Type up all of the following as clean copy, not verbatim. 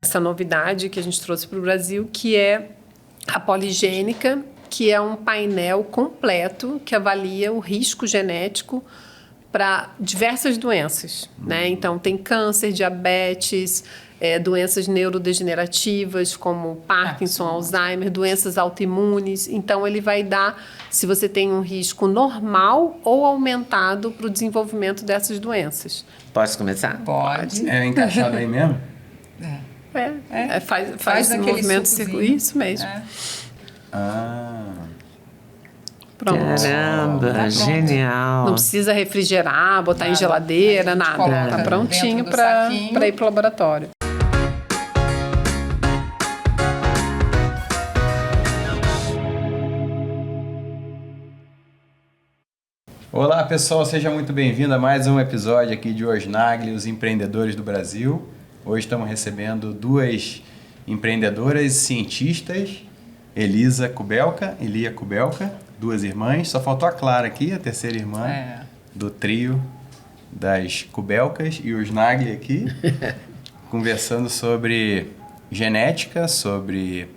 essa novidade que a gente trouxe para o Brasil, que é a poligênica, que é um painel completo que avalia o risco genético para diversas doenças, né? Então, tem câncer, diabetes, doenças neurodegenerativas, como Parkinson, Alzheimer, doenças autoimunes. Então, ele vai dar se você tem um risco normal ou aumentado para o desenvolvimento dessas doenças. Posso começar? Pode. É encaixado aí mesmo? Faz aquele movimento sucozinho. isso mesmo. Pronto. Caramba, Tá genial. Não precisa refrigerar, botar em geladeira, nada. Tá prontinho para ir para o laboratório. Olá pessoal, seja muito bem-vindo a mais um episódio aqui de Osnagli, os empreendedores do Brasil. Hoje estamos recebendo duas empreendedoras cientistas, Elia Kubelka, duas irmãs. Só faltou a Clara aqui, a terceira irmã do trio das Kubelkas, e Osnagli aqui, conversando sobre genética, sobre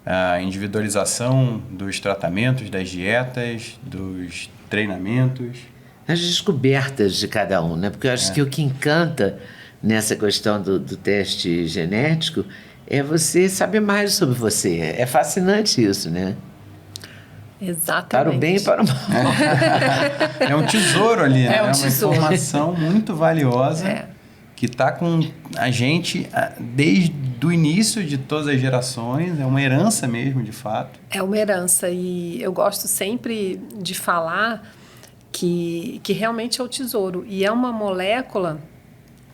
a individualização dos tratamentos, das dietas, dos treinamentos. As descobertas de cada um, né? Porque eu acho que o que encanta nessa questão do teste genético é você saber mais sobre você. É fascinante isso, né? Exatamente. Para o bem e para o mal. É um tesouro ali, né? É um tesouro. Uma informação muito valiosa que está com a gente desde o início de todas as gerações. É uma herança mesmo, de fato. É uma herança e eu gosto sempre de falar que realmente é o tesouro. E é uma molécula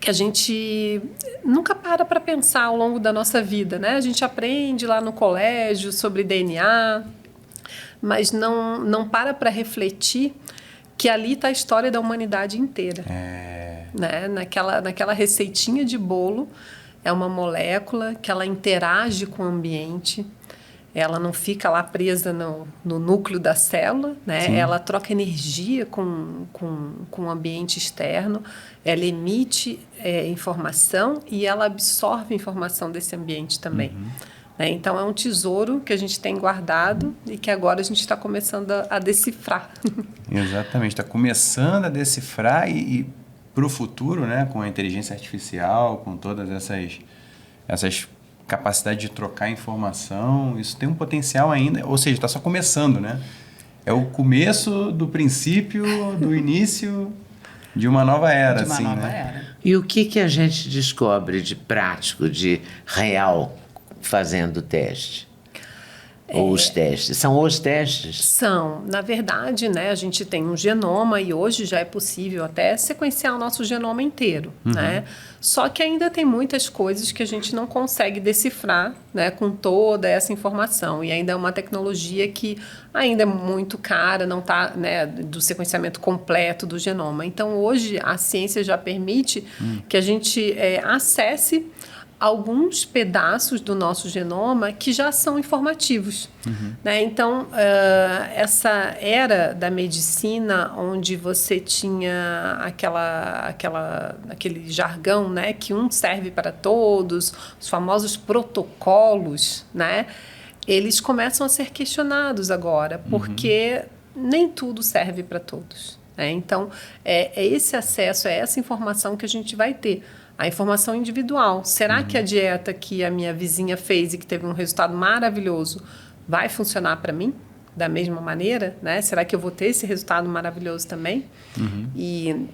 que a gente nunca para pensar ao longo da nossa vida, né? A gente aprende lá no colégio sobre DNA, mas não para refletir que ali está a história da humanidade inteira. Né? Naquela receitinha de bolo, é uma molécula que ela interage com o ambiente, ela não fica lá presa no núcleo da célula, né? Ela troca energia com o ambiente externo, ela emite informação e ela absorve informação desse ambiente também. Então, é um tesouro que a gente tem guardado e que agora a gente está começando a decifrar. Exatamente, está começando a decifrar e para o futuro, né, com a inteligência artificial, com todas essas capacidades de trocar informação, isso tem um potencial ainda, ou seja, está só começando, né? É o começo do princípio, do início de uma nova era. De uma nova era. E o que a gente descobre de prático, de real, fazendo o teste? Ou os testes? São os testes? São. Na verdade, né, a gente tem um genoma e hoje já é possível até sequenciar o nosso genoma inteiro, né? Só que ainda tem muitas coisas que a gente não consegue decifrar, né, com toda essa informação. E ainda é uma tecnologia que ainda é muito cara, não está, né, do sequenciamento completo do genoma. Então, hoje, a ciência já permite que a gente acesse alguns pedaços do nosso genoma que já são informativos. Né? Então, essa era da medicina onde você tinha aquele jargão, né, que um serve para todos, os famosos protocolos, né, eles começam a ser questionados agora, porque nem tudo serve para todos. Né? Então, é esse acesso, é essa informação que a gente vai ter. A informação individual. Será que a dieta que a minha vizinha fez e que teve um resultado maravilhoso vai funcionar para mim da mesma maneira? Né? Será que eu vou ter esse resultado maravilhoso também? E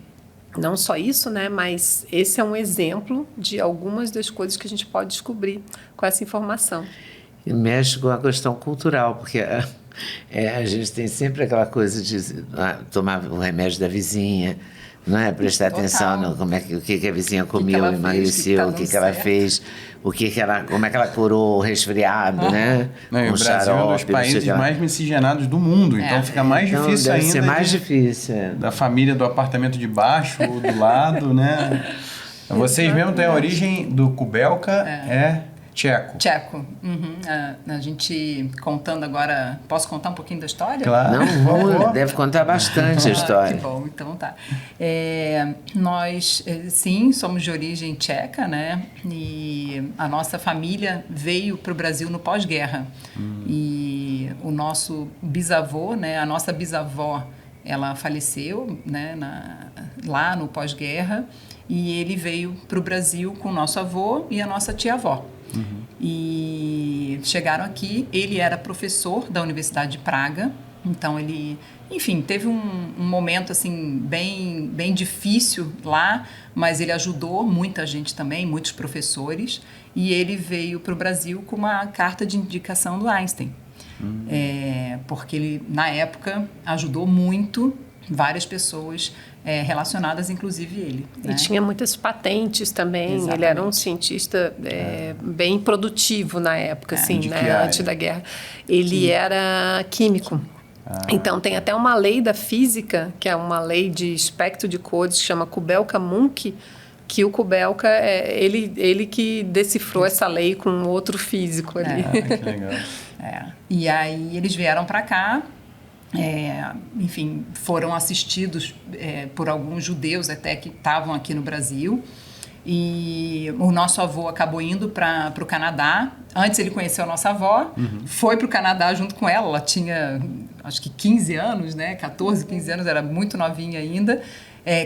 não só isso, né? Mas esse é um exemplo de algumas das coisas que a gente pode descobrir com essa informação. E mexe com a questão cultural, porque a gente tem sempre aquela coisa de tomar o remédio da vizinha, não é? Prestar atenção no o que a vizinha comeu, emagreceu, o que ela fez, como é que ela curou o resfriado, né? Não, o Brasil é um dos países mais miscigenados do mundo, então fica mais difícil ainda. Deve ser mais difícil. Da família do apartamento de baixo ou do lado, né? Vocês mesmo têm a origem do Kubelka, Tcheco. Tcheco. Uhum. A gente contando agora... Posso contar um pouquinho da história? Claro. Não, deve contar bastante a história. Que bom, então tá. Nós, sim, somos de origem tcheca, né? E a nossa família veio para o Brasil no pós-guerra. E o nosso bisavô, né? A nossa bisavó, ela faleceu, né? Lá no pós-guerra. E ele veio para o Brasil com o nosso avô e a nossa tia-avó. E chegaram aqui, ele era professor da Universidade de Praga, então ele, enfim, teve um momento assim bem difícil lá, mas ele ajudou muita gente também, muitos professores, e ele veio para o Brasil com uma carta de indicação do Einstein, porque ele, na época, ajudou muito várias pessoas relacionadas, inclusive ele. E tinha muitas patentes também. Exatamente. Ele era um cientista bem produtivo na época, assim, né? Antes da guerra. Ele era químico. Então, tem até uma lei da física, que é uma lei de espectro de cores, que chama Kubelka-Munkh, que o Kubelka, ele que decifrou essa lei com outro físico ali. Que legal. E aí eles vieram para cá, enfim, foram assistidos por alguns judeus até que estavam aqui no Brasil. E o nosso avô acabou indo para o Canadá. Antes ele conheceu a nossa avó, foi para o Canadá junto com ela. Ela tinha, acho que 15 anos, né? 14, 15 anos, era muito novinha ainda.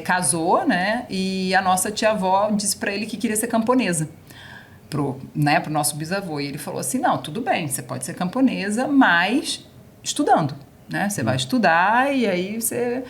Casou, né? E a nossa tia-avó disse para ele que queria ser camponesa. Pro nosso bisavô. E ele falou assim, não, tudo bem, você pode ser camponesa, mas estudando. Né? Você vai estudar e aí você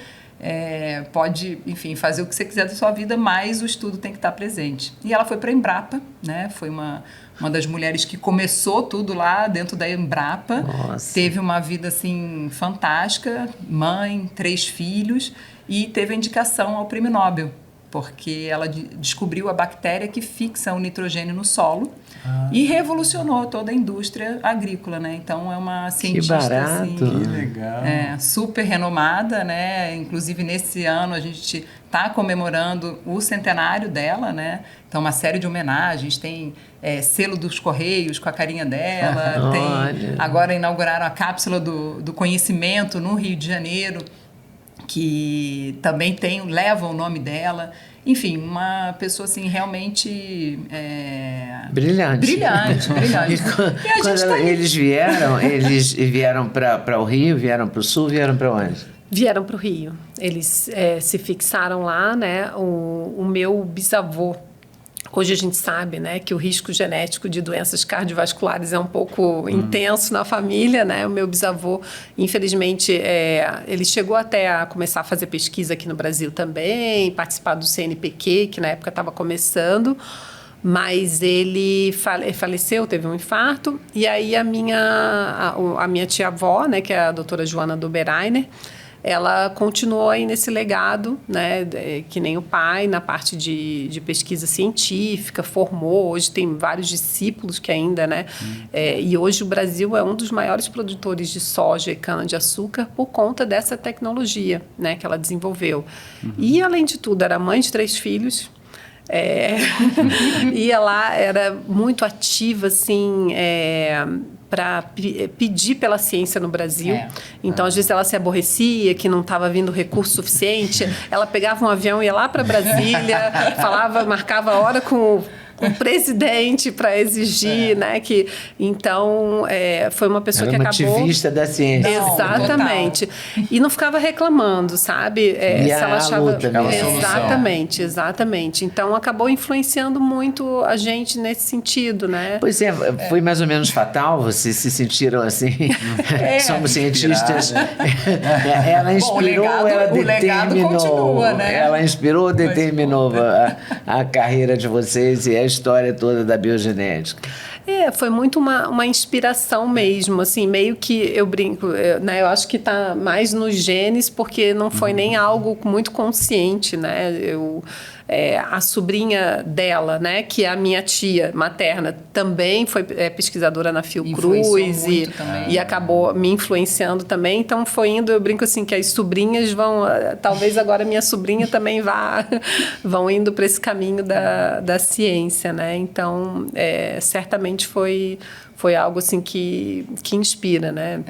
pode, enfim, fazer o que você quiser da sua vida, mas o estudo tem que estar presente. E ela foi para a Embrapa, né? Foi uma das mulheres que começou tudo lá dentro da Embrapa. Nossa. Teve uma vida assim fantástica, mãe, 3 filhos, e teve a indicação ao Prêmio Nobel, porque ela descobriu a bactéria que fixa o nitrogênio no solo e revolucionou toda a indústria agrícola, né? Então, é uma cientista... Que barato! Assim, Que legal! Super renomada, né? Inclusive, nesse ano, a gente está comemorando o centenário dela, né? Então, uma série de homenagens, tem selo dos Correios com a carinha dela, agora inauguraram a cápsula do conhecimento no Rio de Janeiro, que também leva o nome dela. Enfim, uma pessoa assim realmente brilhante. Brilhante. E quando eles vieram para o Rio, vieram para o Sul, vieram para onde? Vieram para o Rio. Eles se fixaram lá, né? O meu bisavô, hoje a gente sabe, né, que o risco genético de doenças cardiovasculares é um pouco intenso na família, né? O meu bisavô, infelizmente, ele chegou até a começar a fazer pesquisa aqui no Brasil também, participar do CNPq, que na época estava começando, mas ele faleceu, teve um infarto, e aí a minha tia-avó, né, que é a doutora Joana Doberainer, ela continuou aí nesse legado, né, que nem o pai, na parte de pesquisa científica, formou, hoje tem vários discípulos que ainda, né, e hoje o Brasil é um dos maiores produtores de soja e cana-de-açúcar por conta dessa tecnologia, né, que ela desenvolveu. E, além de tudo, era mãe de 3 filhos, ia lá, era muito ativa, assim, para pedir pela ciência no Brasil. Então, às vezes, ela se aborrecia, que não estava vindo recurso suficiente. Ela pegava um avião e ia lá para Brasília, marcava hora com o presidente para exigir, né? Então, foi uma pessoa que acabou... Era uma ativista da ciência. Exatamente. E não ficava reclamando, sabe? Se ela achava... Exatamente. Então, acabou influenciando muito a gente nesse sentido, né? Pois foi mais ou menos fatal? Vocês se sentiram assim? Somos cientistas. Ela inspirou, ela determinou. O legado continua, né? Ela inspirou, determinou a carreira de vocês e a história toda da biogenética. Foi muito uma inspiração mesmo, assim, meio que eu brinco, né? Eu acho que está mais nos genes, porque não foi nem algo muito consciente, né? a sobrinha dela, né, que é a minha tia materna, também foi pesquisadora na Fiocruz e acabou me influenciando também. Então foi indo, eu brinco assim, que as sobrinhas vão, talvez agora minha sobrinha também vão indo para esse caminho da ciência, né? Então certamente foi algo assim que inspira, né?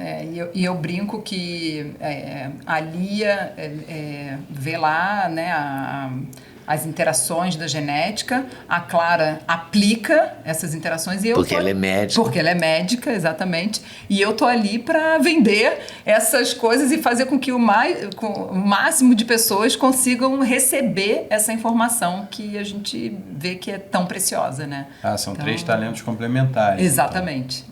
E eu brinco que a Lia vê lá, né, as interações da genética, a Clara aplica essas interações e eu porque ela é médica. Porque ela é médica, exatamente. E eu tô ali para vender essas coisas e fazer com que o máximo de pessoas consigam receber essa informação que a gente vê que é tão preciosa, né? São 3 talentos complementares. Exatamente.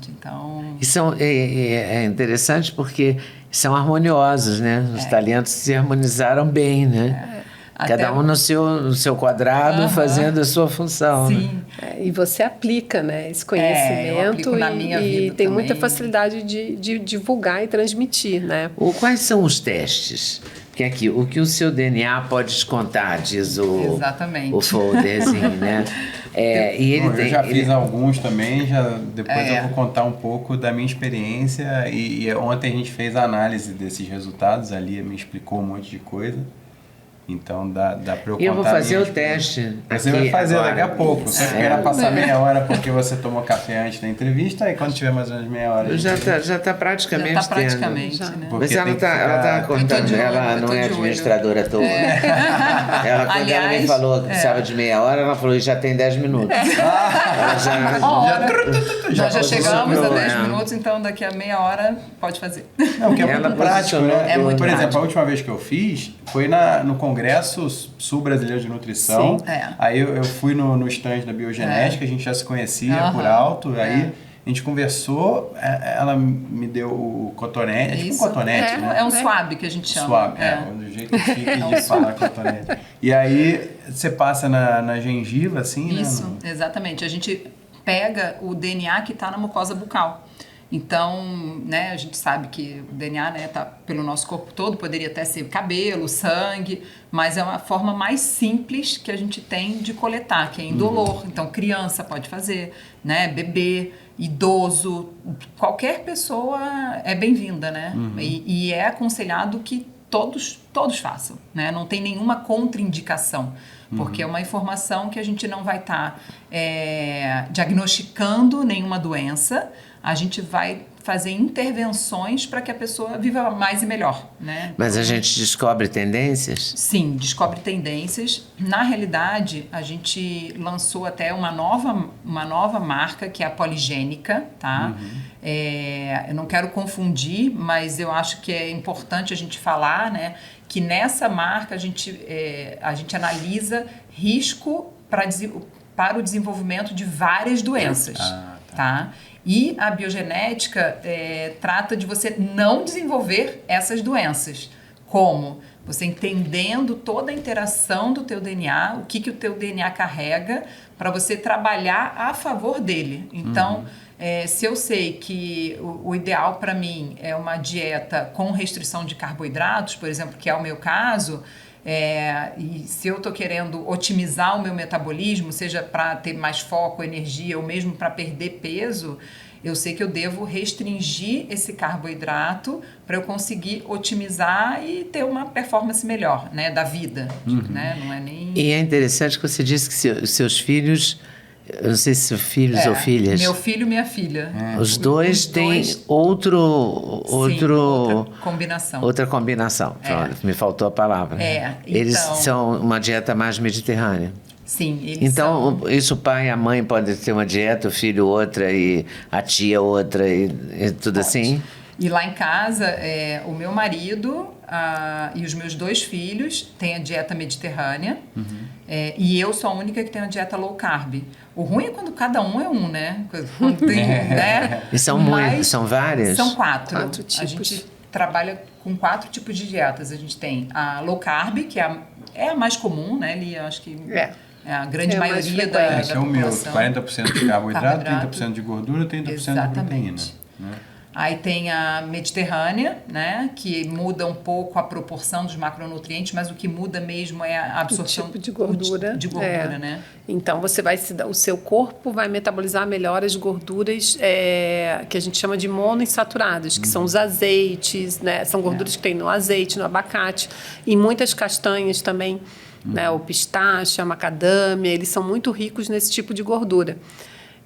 Então... E é interessante porque são harmoniosos, né? Os talentos se harmonizaram bem, né? Cada um no seu quadrado, fazendo a sua função. Sim. Né? E você aplica, né, esse conhecimento na minha vida tem também. muita facilidade de divulgar e transmitir, né? Quais são os testes? Porque aqui, o que o seu DNA pode te contar, diz o folderzinho, né? Eu já fiz alguns também, depois eu vou contar um pouco da minha experiência. E ontem a gente fez a análise desses resultados, a Lia me explicou um monte de coisa. Então dá para eu contar. E eu vou fazer o teste. Você vai fazer agora, daqui a pouco. Você quer passar meia hora porque você tomou café antes da entrevista, e quando tiver mais ou menos meia hora. Já tá praticamente. Né? Mas ela tá contando, ela não é administradora toda. Quando ela me falou que precisava de meia hora, ela falou, já tem 10 minutos. Nós já chegamos a 10 minutos, então daqui a meia hora pode fazer. Não, que é muito prático, né? Por exemplo, prático. A última vez que eu fiz foi no Congresso Sul Brasileiro de Nutrição. Sim, Aí eu fui no stand da biogenética, a gente já se conhecia por alto, aí a gente conversou, ela me deu o cotonete, tipo um cotonete, né? É um swab que a gente chama. Swab, do jeito chique de falar cotonete. E aí você passa na gengiva, assim, Isso, né? exatamente. A gente pega o DNA que está na mucosa bucal. Então, né, a gente sabe que o DNA, né, tá pelo nosso corpo todo, poderia até ser cabelo, sangue, mas é uma forma mais simples que a gente tem de coletar, que é indolor. Então, criança pode fazer, né, bebê, idoso, qualquer pessoa é bem-vinda, né? E é aconselhado que todos façam, né? Não tem nenhuma contraindicação, porque é uma informação que a gente não vai estar diagnosticando nenhuma doença, a gente vai fazer intervenções para que a pessoa viva mais e melhor, né? Mas a gente descobre tendências? Sim, descobre tendências. Na realidade, a gente lançou até uma nova marca, que é a Poligênica, tá? Eu não quero confundir, mas eu acho que é importante a gente falar, né, que nessa marca a gente analisa risco para o desenvolvimento de várias doenças, tá? E a biogenética trata de você não desenvolver essas doenças. Como? Você entendendo toda a interação do teu DNA, o que o teu DNA carrega, para você trabalhar a favor dele. Então, se eu sei que o ideal para mim é uma dieta com restrição de carboidratos, por exemplo, que é o meu caso... e se eu estou querendo otimizar o meu metabolismo, seja para ter mais foco, energia ou mesmo para perder peso, eu sei que eu devo restringir esse carboidrato para eu conseguir otimizar e ter uma performance melhor, né, da vida, né? Não é nem... E é interessante que você disse que seus filhos, eu não sei se são filhos ou filhas. Meu filho e minha filha. Os dois têm outra combinação. Outra combinação. Pronto, me faltou a palavra. Eles são uma dieta mais mediterrânea. Sim, eles então, são... isso o pai e a mãe podem ter uma dieta, o filho outra e a tia outra e tudo assim? E lá em casa, o meu marido e os meus 2 filhos têm a dieta mediterrânea e eu sou a única que tem a dieta low carb. O ruim é quando cada um é um, né? Quando tem, né? E são várias? São 4. 4 tipos. A gente trabalha com 4 tipos de dietas. A gente tem a low carb, que é a mais comum, né, Lia? Acho que a grande maioria da população. Que é o meu, 40% de carboidrato, 30% de gordura, 30% de proteína. Né? Aí tem a mediterrânea, né, que muda um pouco a proporção dos macronutrientes, mas o que muda mesmo é a absorção o tipo de gordura. de gordura, né? Então o seu corpo vai metabolizar melhor as gorduras que a gente chama de monoinsaturadas, que são os azeites, né? São gorduras que tem no azeite, no abacate, e muitas castanhas também, né? O pistache, a macadâmia, eles são muito ricos nesse tipo de gordura.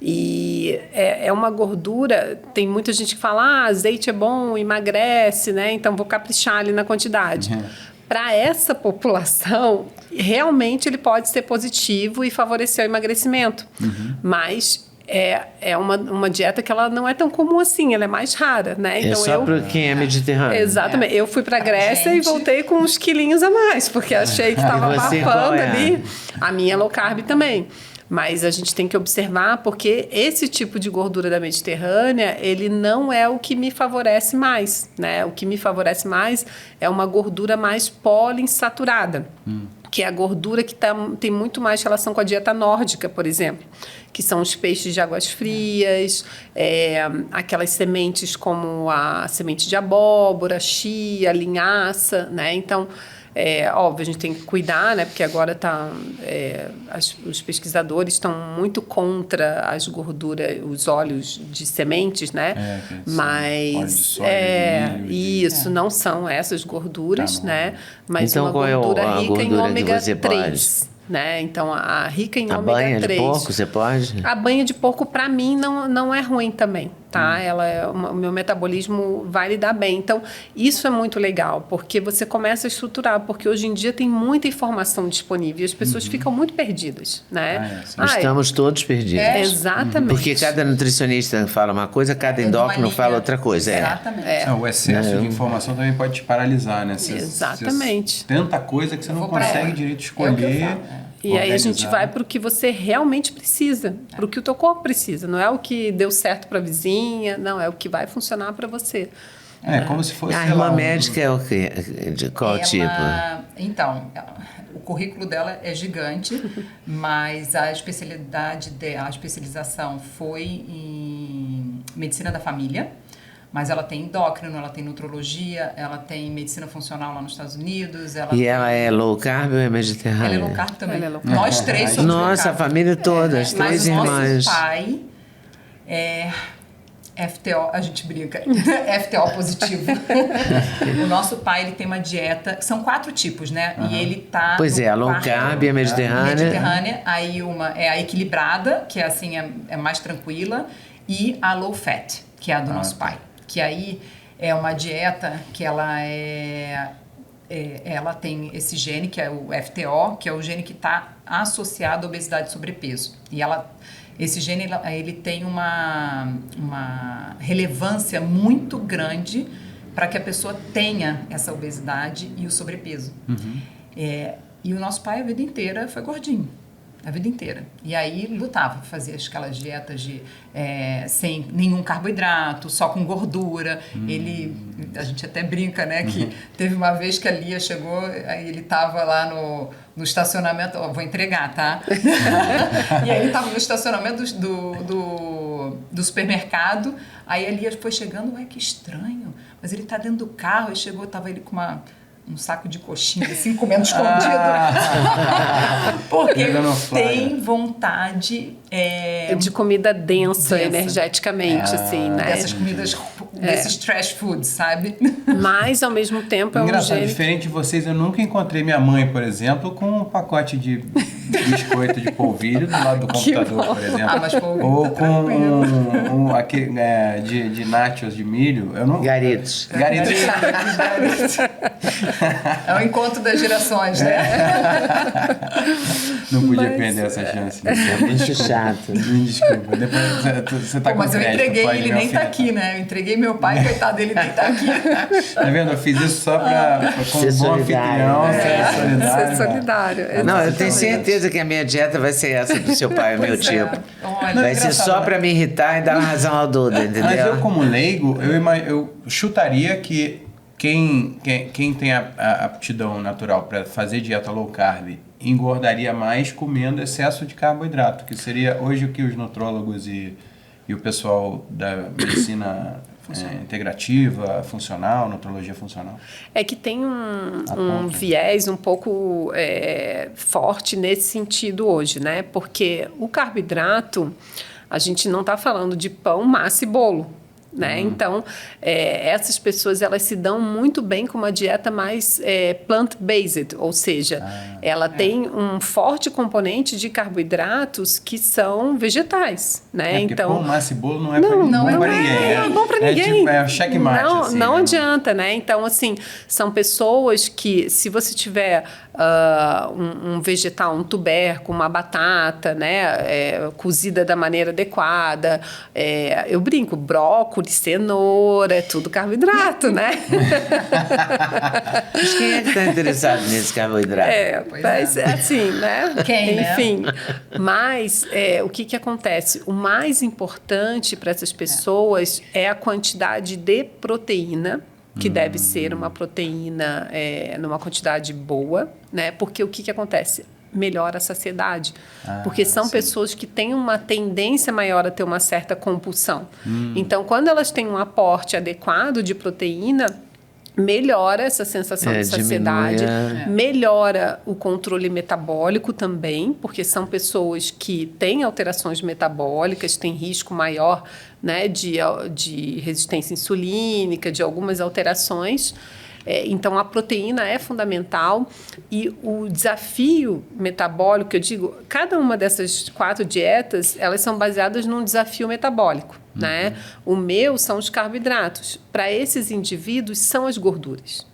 E é uma gordura, tem muita gente que fala, azeite é bom, emagrece, né? Então vou caprichar ali na quantidade. Para essa população, realmente ele pode ser positivo e favorecer o emagrecimento. Mas é uma dieta que ela não é tão comum assim, ela é mais rara, né? Então, só para quem é mediterrâneo. Exatamente. Eu fui para a Grécia e voltei com uns quilinhos a mais, porque achei que estava abafando ali. A minha é low carb também. Mas a gente tem que observar, porque esse tipo de gordura da Mediterrânea, ele não é o que me favorece mais, né? O que me favorece mais é uma gordura mais poliinsaturada, que é a gordura que tem muito mais relação com a dieta nórdica, por exemplo, que são os peixes de águas frias, aquelas sementes como a semente de abóbora, chia, linhaça, né? Então, óbvio, a gente tem que cuidar, né? Porque agora os pesquisadores estão muito contra as gorduras, os óleos de sementes, né? Mas óleo de soja, milho, isso, não são essas gorduras, né? Mas então, uma gordura rica em ômega 3. Né? Então, a rica em ômega 3. A banha de porco, você pode? A banha de porco, para mim, não é ruim também, tá? O meu metabolismo vai lidar bem. Então, isso é muito legal, porque você começa a estruturar, porque hoje em dia tem muita informação disponível e as pessoas ficam muito perdidas, né? Estamos todos perdidos. Exatamente. Porque cada nutricionista fala uma coisa, cada endócrino fala outra coisa. Exatamente. O excesso de informação também pode te paralisar, né? Exatamente. Tanta coisa que você não consegue direito escolher. E aí a gente vai para o que você realmente precisa, para o que o teu corpo precisa. Não é o que deu certo para a vizinha, não, é o que vai funcionar para você. Como se fosse... A irmã médica é o quê? De qual tipo? Então, o currículo dela é gigante, mas a especialização foi em medicina da família. Mas ela tem endócrino, ela tem nutrologia, ela tem medicina funcional lá nos Estados Unidos. Ela é low carb ou é mediterrânea? Ela é low carb também. Ela é low carb. Nós três somos low carb. Nossa, a família toda, as três irmãs. Mas o nosso pai é FTO, a gente brinca, FTO positivo. O nosso pai, ele tem uma dieta, são 4 tipos, né? E ele tá... Pois a low carb, a mediterrânea. Aí uma é a equilibrada, que é assim, é mais tranquila, e a low fat, que é a do nosso pai. Que aí é uma dieta que ela ela tem esse gene, que é o FTO, que é o gene que está associado à obesidade e sobrepeso. E esse gene ele tem uma relevância muito grande para que a pessoa tenha essa obesidade e o sobrepeso. E o nosso pai a vida inteira foi gordinho. A vida inteira. E aí lutava, fazia aquelas dietas sem nenhum carboidrato, só com gordura. A gente até brinca, né, que teve uma vez que a Lia chegou, aí ele estava lá no estacionamento, vou entregar, tá? E aí ele estava no estacionamento do supermercado, aí a Lia foi chegando, ué, que estranho, mas ele está dentro do carro, e chegou, estava ele com um saco de coxinha, assim, comendo escondido. Porque tem vontade... de comida densa, energeticamente, assim, né? Dessas comidas, desses trash foods, sabe? Mas, ao mesmo tempo, Engraçado, diferente de vocês, eu nunca encontrei minha mãe, por exemplo, com um pacote de biscoito de polvilho do lado do computador, por exemplo. Mas polvilho ou com aquele de nachos de milho. Garitos. Garitos. É o encontro das gerações, né? Não podia perder essa chance. É muito chato. Me desculpa. Depois você tá com mas eu crédito, entreguei, ele nem tá aqui, né? Eu entreguei meu pai, coitado dele, nem tá aqui. Tá vendo? Eu fiz isso só para como bom anfitrião, ser solidário. Não, eu tenho certeza que a minha dieta vai ser essa do seu pai, o meu tipo. Olha, vai ser só para me irritar e dar razão ao Duda, entendeu? Mas eu, como leigo, eu chutaria que quem tem a aptidão natural para fazer dieta low carb engordaria mais comendo excesso de carboidrato, que seria hoje o que os nutrólogos e o pessoal da medicina integrativa, funcional, nutrologia funcional? É que tem um viés um pouco forte nesse sentido hoje, né? Porque o carboidrato, a gente não está falando de pão, massa e bolo. Né? Então, essas pessoas elas se dão muito bem com uma dieta mais plant-based, ou seja, ela tem um forte componente de carboidratos que são vegetais. Né? Então, pão, massa e bolo não é para ninguém. É bom para ninguém. Tipo, checkmate. Não, assim, não adianta. Né? Então, assim, são pessoas que, se você tiver um vegetal, um tubérculo, uma batata, né, cozida da maneira adequada, eu brinco, brócolis, cenoura, é tudo carboidrato, né? Mas quem é que está interessado nesse carboidrato? Mas assim, né? Quem, enfim, né? mas o que acontece? O mais importante para essas pessoas é a quantidade de proteína, que deve ser uma proteína numa quantidade boa, né? Porque o que acontece? Melhora a saciedade. Porque são pessoas que têm uma tendência maior a ter uma certa compulsão. Então, quando elas têm um aporte adequado de proteína, melhora essa sensação de saciedade, melhora o controle metabólico também, porque são pessoas que têm alterações metabólicas, têm risco maior, né, de resistência insulínica, de algumas alterações. Então, a proteína é fundamental e o desafio metabólico, eu digo, cada uma dessas 4 dietas, elas são baseadas num desafio metabólico, né? O meu são os carboidratos. Para esses indivíduos, são as gorduras.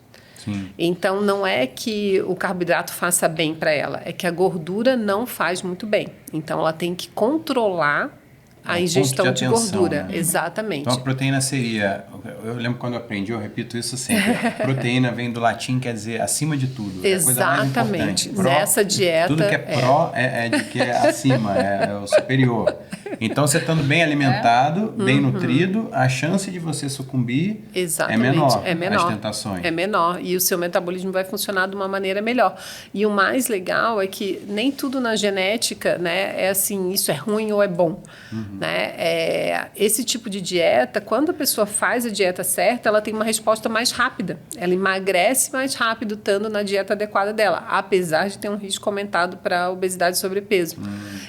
Sim. Então, não é que o carboidrato faça bem para ela, é que a gordura não faz muito bem. Então, ela tem que controlar a ingestão de gordura. Né? Exatamente. Então, a proteína seria... Eu lembro quando eu aprendi, eu repito isso sempre. Proteína vem do latim, quer dizer acima de tudo. Exatamente. É a coisa mais importante. Nessa dieta... Tudo que é pró é de que é acima, é o superior. Então, você estando bem alimentado, bem nutrido, a chance de você sucumbir é menor. As tentações. É menor. E o seu metabolismo vai funcionar de uma maneira melhor. E o mais legal é que nem tudo na genética, né, é assim, isso é ruim ou é bom. Né? Esse tipo de dieta, quando a pessoa faz a dieta certa, ela tem uma resposta mais rápida. Ela emagrece mais rápido estando na dieta adequada dela, apesar de ter um risco aumentado para obesidade e sobrepeso.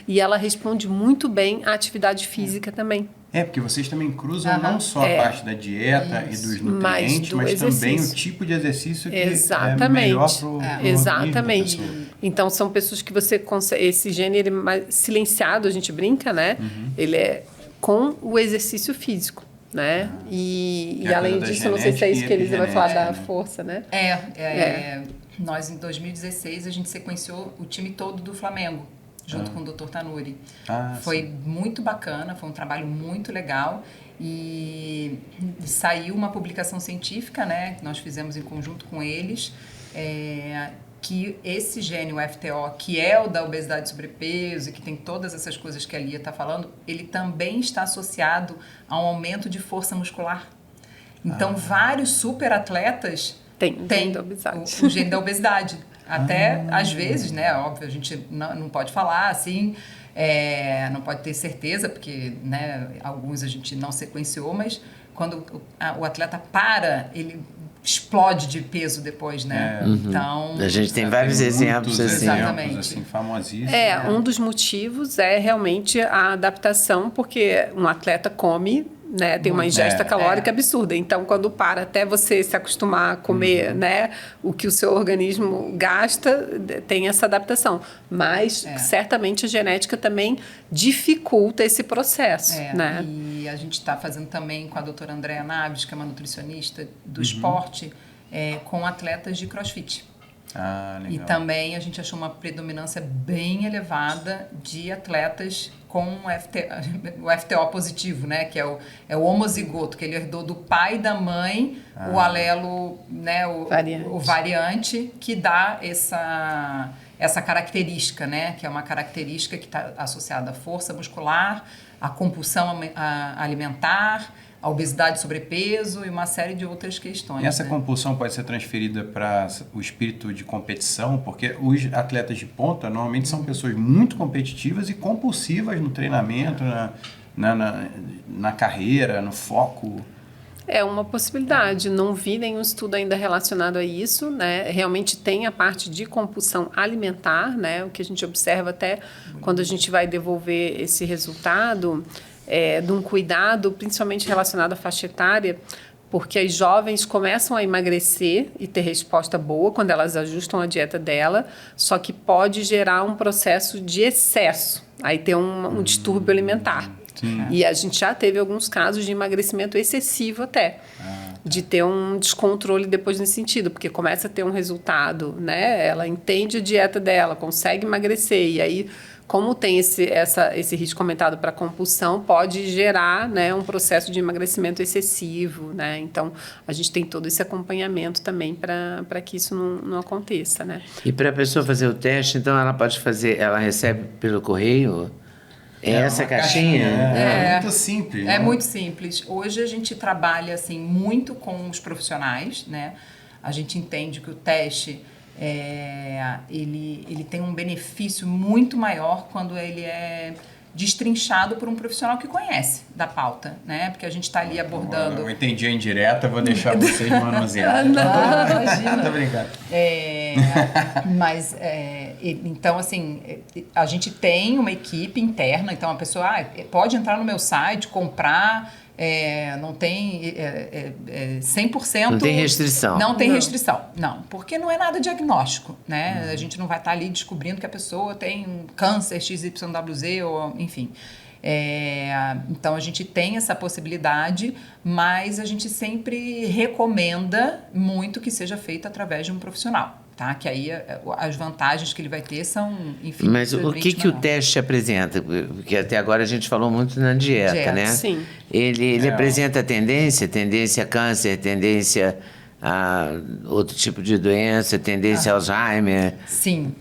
E ela responde muito bem à atividade física também. Porque vocês também cruzam não só a parte da dieta e dos nutrientes, mas também o tipo de exercício que é melhor para o Exatamente. Então, são pessoas que você consegue... Esse gene ele é mais silenciado, a gente brinca, né? Ele é com o exercício físico, né? E além disso, não sei se é isso que a Elisa vai falar da força, né? Nós, em 2016, a gente sequenciou o time todo do Flamengo, junto com o Dr. Tanuri. Foi muito bacana, foi um trabalho muito legal e saiu uma publicação científica, né, que nós fizemos em conjunto com eles, que esse gene, o FTO, que é o da obesidade e sobrepeso e que tem todas essas coisas que a Lia está falando, ele também está associado a um aumento de força muscular. Então, vários superatletas têm o gene da obesidade. Até, às vezes, né, óbvio, a gente não pode falar assim, não pode ter certeza, porque, né, alguns a gente não sequenciou, mas quando o atleta para, ele explode de peso depois, né? Então, a gente tem vários exemplos assim. Exatamente. Assim, famosíssimos. Um dos motivos é realmente a adaptação, porque um atleta come, né, tem uma ingesta calórica absurda. Então, quando para, até você se acostumar a comer, né, o que o seu organismo gasta, tem essa adaptação. Mas, certamente, a genética também dificulta esse processo, né? E a gente está fazendo também com a doutora Andréa Naves, que é uma nutricionista do esporte, com atletas de crossfit. Legal. E também a gente achou uma predominância bem elevada de atletas com o FTO positivo, né? Que é o homozigoto, que ele herdou do pai e da mãe o alelo, né? O variante que dá essa característica, né? Que é uma característica que está associada à força muscular, à compulsão alimentar, a obesidade, sobrepeso e uma série de outras questões. E essa compulsão pode ser transferida para o espírito de competição, porque os atletas de ponta normalmente são pessoas muito competitivas e compulsivas no treinamento, na carreira, no foco. É uma possibilidade. Não vi nenhum estudo ainda relacionado a isso, né? Realmente tem a parte de compulsão alimentar, né? O que a gente observa até quando a gente vai devolver esse resultado de um cuidado, principalmente relacionado à faixa etária, porque as jovens começam a emagrecer e ter resposta boa quando elas ajustam a dieta dela, só que pode gerar um processo de excesso, aí tem um distúrbio alimentar. Sim. E a gente já teve alguns casos de emagrecimento excessivo até, de ter um descontrole depois nesse sentido, porque começa a ter um resultado, né? Ela entende a dieta dela, consegue emagrecer, e aí, como tem esse risco aumentado para compulsão, pode gerar, né, um processo de emagrecimento excessivo, né? Então, a gente tem todo esse acompanhamento também para que isso não aconteça, né? E para a pessoa fazer o teste, então ela pode fazer, ela recebe pelo correio? Essa caixinha? É muito simples. É muito simples. Hoje a gente trabalha assim, muito com os profissionais, né? A gente entende que o teste ele tem um benefício muito maior quando ele é destrinchado por um profissional que conhece da pauta, né? Porque a gente está ali abordando... Eu entendi a indireta, vou deixar vocês manusearem. Não, imagina. Tô brincando. Mas, então, assim, a gente tem uma equipe interna, então a pessoa pode entrar no meu site, comprar... não tem 100%... Não tem restrição. Não tem restrição, não. Porque não é nada diagnóstico, né? A gente não vai estar ali descobrindo que a pessoa tem um câncer XYWZ ou enfim. Então, a gente tem essa possibilidade, mas a gente sempre recomenda muito que seja feito através de um profissional. Tá? Que aí as vantagens que ele vai ter são, enfim... Mas o que o teste apresenta? Porque até agora a gente falou muito na dieta, né? Sim. Ele apresenta tendência a câncer, tendência a outro tipo de doença, tendência a Alzheimer. Sim.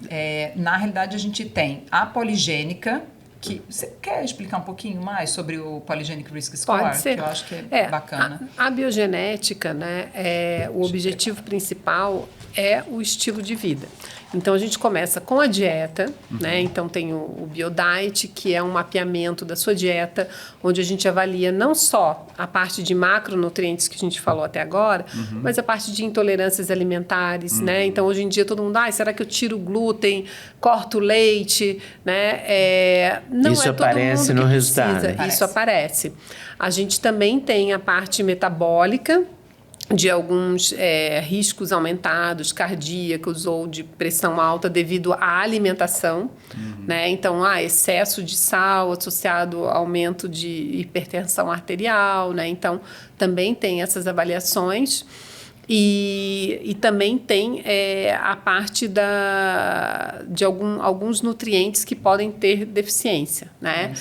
Na realidade, a gente tem a poligênica, que você quer explicar um pouquinho mais sobre o Polygenic Risk Score? Pode ser. Que eu acho que é bacana. A biogenética, né, o objetivo principal é o estilo de vida. Então, a gente começa com a dieta, né? Então, tem o BioDiet, que é um mapeamento da sua dieta, onde a gente avalia não só a parte de macronutrientes que a gente falou até agora, mas a parte de intolerâncias alimentares, né? Então, hoje em dia, todo mundo, será que eu tiro o glúten, corto o leite, né? Não isso é todo aparece mundo no que resultado. precisa. Isso aparece. A gente também tem a parte metabólica, de alguns riscos aumentados, cardíacos ou de pressão alta devido à alimentação, né? Então, excesso de sal associado ao aumento de hipertensão arterial, né? Então, também tem essas avaliações. E também tem a parte de alguns nutrientes que podem ter deficiência, né?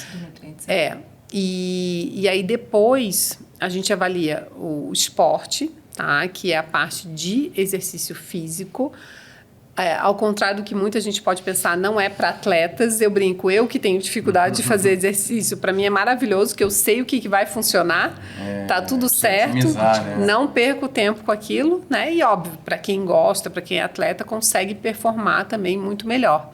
E aí depois a gente avalia o esporte, tá? Que é a parte de exercício físico. Ao contrário do que muita gente pode pensar, não é para atletas. Eu brinco, eu que tenho dificuldade de fazer exercício, para mim é maravilhoso, que eu sei o que vai funcionar, tá tudo certo, né? Não perco tempo com aquilo, né? E óbvio, para quem gosta, para quem é atleta, consegue performar também muito melhor.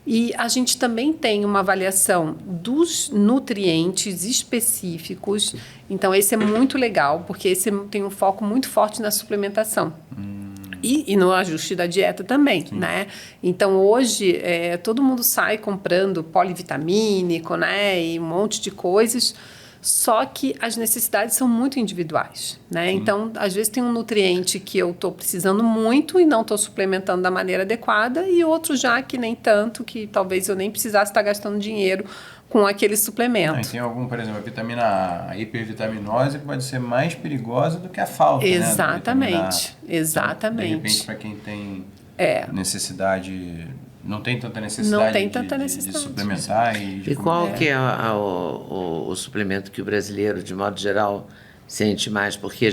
E a gente também tem uma avaliação dos nutrientes específicos. Então, esse é muito legal, porque esse tem um foco muito forte na suplementação. E no ajuste da dieta também, né? Então, hoje, todo mundo sai comprando polivitamínico, né? E um monte de coisas. Só que as necessidades são muito individuais, né? Então, às vezes tem um nutriente que eu estou precisando muito e não estou suplementando da maneira adequada, e outro já que nem tanto, que talvez eu nem precisasse estar gastando dinheiro com aquele suplemento. Tem algum, por exemplo, a vitamina A, a hipervitaminose pode ser mais perigosa do que a falta, Exatamente, né? Exatamente. Então, de repente, para quem tem necessidade... Não tem tanta necessidade, de suplementar. E qual que é o suplemento que o brasileiro, de modo geral, sente mais? Porque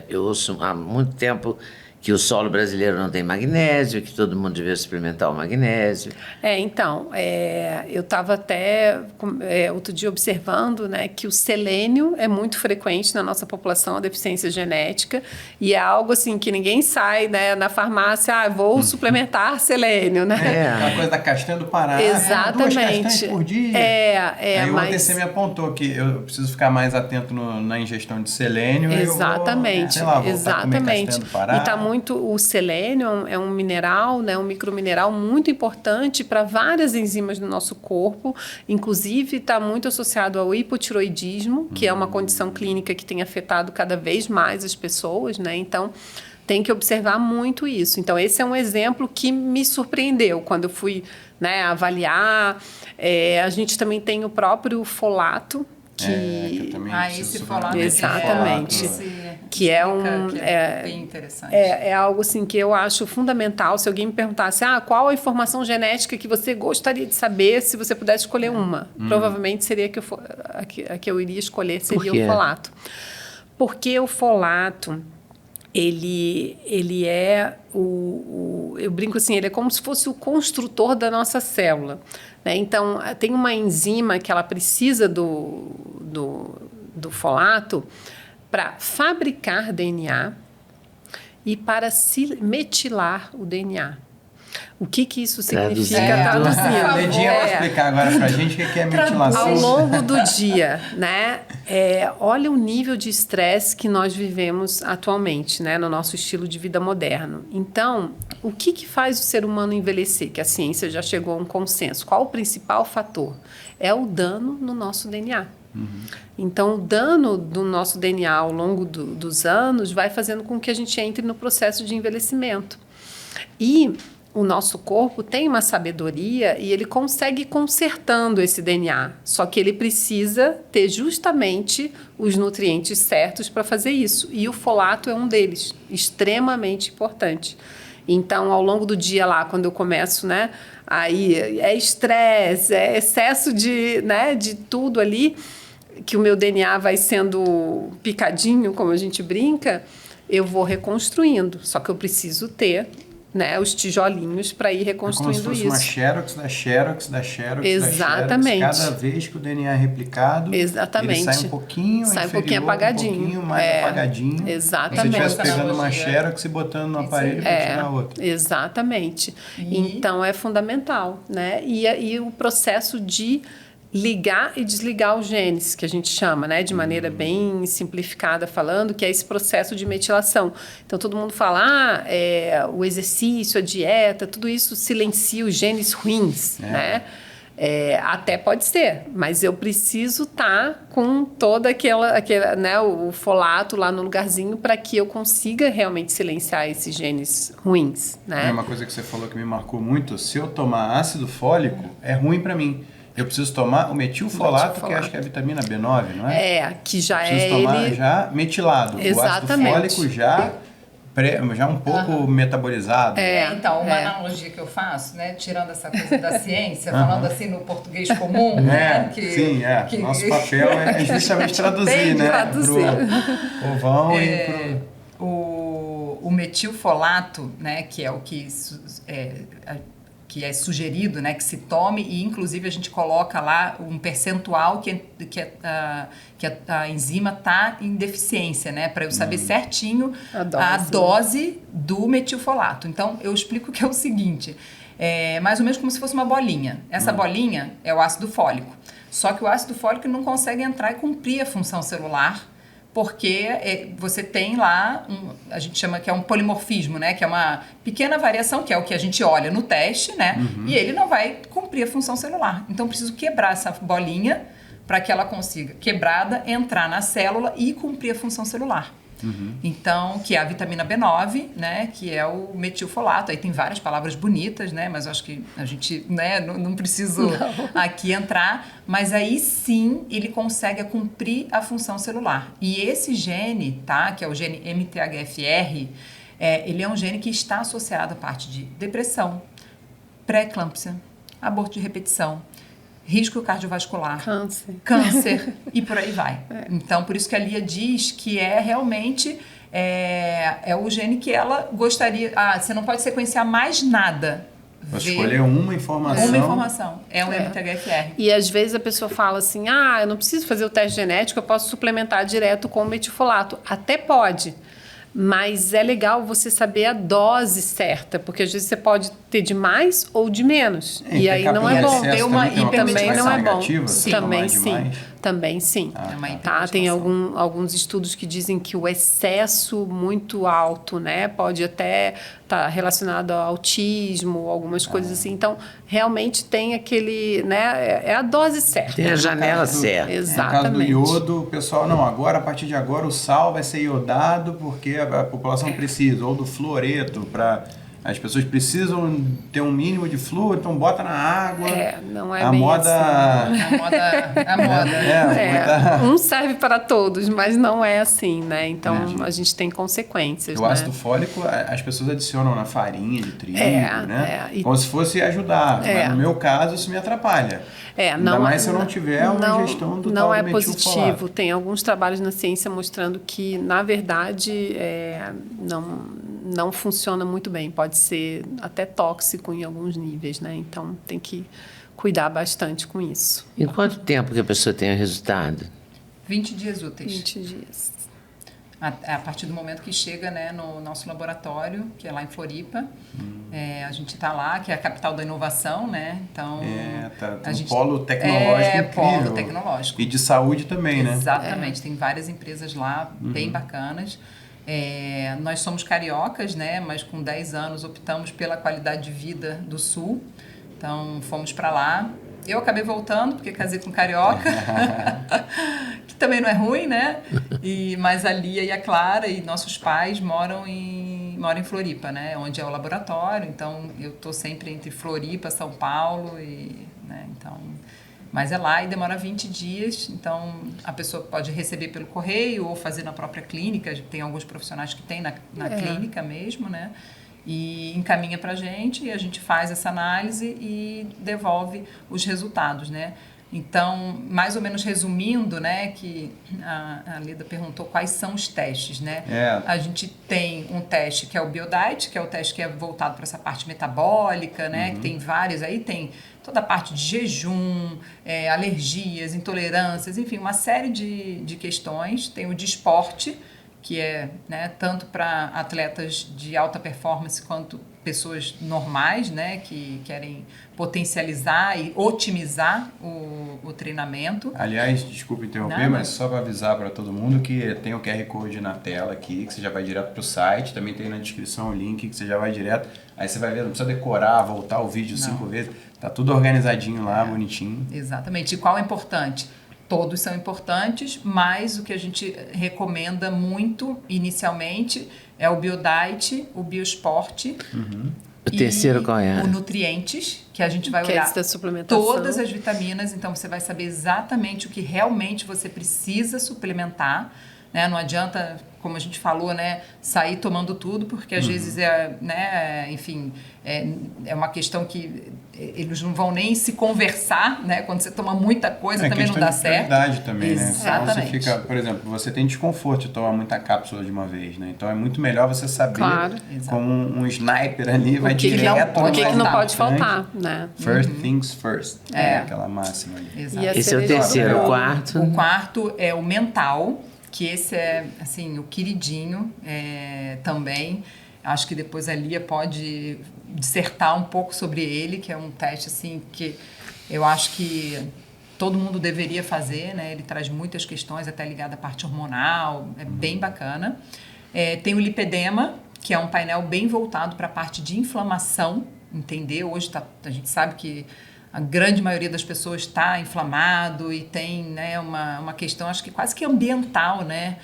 eu ouço há muito tempo que o solo brasileiro não tem magnésio, que todo mundo devia suplementar o magnésio. Então, eu estava até outro dia observando, né, que o selênio é muito frequente na nossa população, a deficiência genética, e é algo assim que ninguém sai, né, na farmácia, vou suplementar selênio, né? Aquela coisa da castanha do Pará. Exatamente. 2 castanhas por dia. Aí o ATC me apontou que eu preciso ficar mais atento na ingestão de selênio. Exatamente. Eu vou, sei lá, voltar a comer castanha do Pará. E tá o selênio é um mineral, né, um micromineral muito importante para várias enzimas do nosso corpo, inclusive está muito associado ao hipotiroidismo, que é uma condição clínica que tem afetado cada vez mais as pessoas, né? Então, tem que observar muito isso. Então, esse é um exemplo que me surpreendeu quando eu fui, né, avaliar. A gente também tem o próprio folato, que eu também esse folato. Exatamente. Que é bem interessante. É algo assim que eu acho fundamental. Se alguém me perguntasse, qual a informação genética que você gostaria de saber se você pudesse escolher uma? Provavelmente seria a que eu iria escolher seria o folato. Porque o folato, ele é eu brinco assim, ele é como se fosse o construtor da nossa célula, né? Então, tem uma enzima que ela precisa do folato para fabricar DNA e para metilar o DNA. O que isso significa traduzindo? Ledinha vai explicar agora pra gente o que é metilação. Ao longo do dia, né? Olha o nível de estresse que nós vivemos atualmente, né? No nosso estilo de vida moderno. Então, o que faz o ser humano envelhecer? Que a ciência já chegou a um consenso. Qual o principal fator? É o dano no nosso DNA. Então, o dano do nosso DNA ao longo dos anos vai fazendo com que a gente entre no processo de envelhecimento. E o nosso corpo tem uma sabedoria e ele consegue ir consertando esse DNA. Só que ele precisa ter justamente os nutrientes certos para fazer isso. E o folato é um deles, extremamente importante. Então, ao longo do dia lá, quando eu começo, né, aí é estresse, é excesso de tudo ali, que o meu DNA vai sendo picadinho, como a gente brinca, eu vou reconstruindo. Só que eu preciso ter, né, os tijolinhos para ir reconstruindo isso. Como se fosse uma xerox da xerox da xerox. Exatamente. Da xerox. Cada vez que o DNA é replicado, exatamente, ele sai um pouquinho apagadinho. Um pouquinho mais apagadinho. Exatamente. Como se você estivesse pegando uma xerox e botando no aparelho para tirar outra. Exatamente. Então, é fundamental, né? E o processo de ligar e desligar os genes, que a gente chama, né, de maneira bem simplificada falando, que é esse processo de metilação. Então, todo mundo fala, o exercício, a dieta, tudo isso silencia os genes ruins, né? Até pode ser, mas eu preciso estar com toda aquela né, o folato lá no lugarzinho para que eu consiga realmente silenciar esses genes ruins, né? Uma coisa que você falou que me marcou muito, se eu tomar ácido fólico, é ruim para mim. Eu preciso tomar o metilfolato, que acho que é a vitamina B9, não é? Que já preciso tomar já metilado. Exatamente. O ácido fólico já um pouco metabolizado. Então, uma analogia que eu faço, né, tirando essa coisa da ciência, falando assim no português comum, Nosso papel é justamente traduzir, né? Traduzir. Pro povão e pro... O metilfolato, né, que é o que é sugerido, né, que se tome, e inclusive a gente coloca lá um percentual que a enzima está em deficiência, né, para eu saber certinho a dose do metilfolato. Então, eu explico que é o seguinte, mais ou menos como se fosse uma bolinha. Essa bolinha é o ácido fólico, só que o ácido fólico não consegue entrar e cumprir a função celular, porque você tem lá, a gente chama que é um polimorfismo, né? Que é uma pequena variação, que é o que a gente olha no teste, né? E ele não vai cumprir a função celular. Então, preciso quebrar essa bolinha para que ela consiga, quebrada, entrar na célula e cumprir a função celular. Então, que é a vitamina B9, né, que é o metilfolato. Aí tem várias palavras bonitas, né, mas acho que a gente, né, não preciso aqui entrar. Mas aí sim ele consegue cumprir a função celular. E esse gene, tá, que é o gene MTHFR, ele é um gene que está associado à parte de depressão, pré-eclâmpsia, aborto de repetição, risco cardiovascular, câncer e por aí vai. Então, por isso que a Lia diz que é realmente é o gene que ela gostaria... você não pode sequenciar mais nada. Você escolher uma informação. Uma informação. É um MTHFR. E às vezes a pessoa fala assim, eu não preciso fazer o teste genético, eu posso suplementar direto com o metilfolato. Até pode, mas é legal você saber a dose certa, porque às vezes você pode ter de mais ou de menos. E aí não é bom. Também não é bom. Também sim. Tem alguns estudos que dizem que o excesso muito alto, né, pode até estar relacionado ao autismo, algumas coisas assim. Então, realmente tem aquele, né, é a dose certa. Tem a janela certa. Exatamente. No caso do iodo, o pessoal, a partir de agora o sal vai ser iodado porque a população precisa, ou do fluoreto, as pessoas precisam ter um mínimo de flúor, então bota na água. Não é a bem moda... assim. A moda. Um serve para todos, mas não é assim, né? Então, a gente tem consequências, O ácido fólico, as pessoas adicionam na farinha de trigo, né? Como se fosse ajudar. Mas no meu caso, isso me atrapalha. Ainda mais se eu não tiver uma ingestão do não tal é do positivo. metilfolato. Tem alguns trabalhos na ciência mostrando que, na verdade, não funciona muito bem. Pode ser até tóxico em alguns níveis, né? Então, tem que cuidar bastante com isso. Em quanto tempo que a pessoa tem o resultado? 20 dias úteis. 20 dias. A partir do momento que chega, né, no nosso laboratório, que é lá em Floripa. A gente está lá, que é a capital da inovação, né? Então, um polo tecnológico incrível. Polo tecnológico. E de saúde também, né? Exatamente. Tem várias empresas lá bem bacanas. Nós somos cariocas, né? Mas com 10 anos optamos pela qualidade de vida do Sul. Então, fomos para lá. Eu acabei voltando, porque casei com carioca, que também não é ruim, né? Mas a Lia e a Clara e nossos pais moram em Floripa, né? Onde é o laboratório. Então, eu estou sempre entre Floripa, São Paulo, né? Então, mas é lá e demora 20 dias. Então, a pessoa pode receber pelo correio ou fazer na própria clínica. Tem alguns profissionais que tem na clínica mesmo, né? E encaminha para a gente, e a gente faz essa análise e devolve os resultados, né? Então, mais ou menos resumindo, né, que a Leda perguntou quais são os testes, né? A gente tem um teste que é o Biodite, que é o teste que é voltado para essa parte metabólica, né? Que tem vários, aí tem toda a parte de jejum, alergias, intolerâncias, enfim, uma série de questões. Tem o de esporte, que é, né, tanto para atletas de alta performance quanto pessoas normais, né, que querem potencializar e otimizar o treinamento. Aliás, desculpe interromper, mas só para avisar para todo mundo que tem o QR Code na tela aqui, que você já vai direto para o site, também tem na descrição o link que você já vai direto, aí você vai ver, não precisa decorar, voltar o vídeo 5 vezes, tá tudo organizadinho lá, bonitinho. Exatamente. E qual é importante? Todos são importantes, mas o que a gente recomenda muito inicialmente é o Biodite, o Biosport. O terceiro qual é? O Nutrientes, que a gente vai olhar todas as vitaminas, então você vai saber exatamente o que realmente você precisa suplementar, né? Não adianta, como a gente falou, né, sair tomando tudo, porque às vezes é uma questão que eles não vão nem se conversar, né? Quando você toma muita coisa também não dá certo. Também, exatamente. Né? Você fica, por exemplo, você tem desconforto de tomar muita cápsula de uma vez, né? Então é muito melhor você saber, como um sniper ali, vai direto. O que não pode faltar, né? First things first. Aquela máxima ali. Esse é o terceiro. O quarto? O quarto é o mental, que esse é, assim, o queridinho também. Acho que depois a Lia pode dissertar um pouco sobre ele, que é um teste, assim, que eu acho que todo mundo deveria fazer, né? Ele traz muitas questões, até ligada à parte hormonal, é bem bacana. Tem o lipedema, que é um painel bem voltado para a parte de inflamação, entender? Hoje a gente sabe que a grande maioria das pessoas está inflamado e tem, né, uma questão, acho que quase que ambiental, né,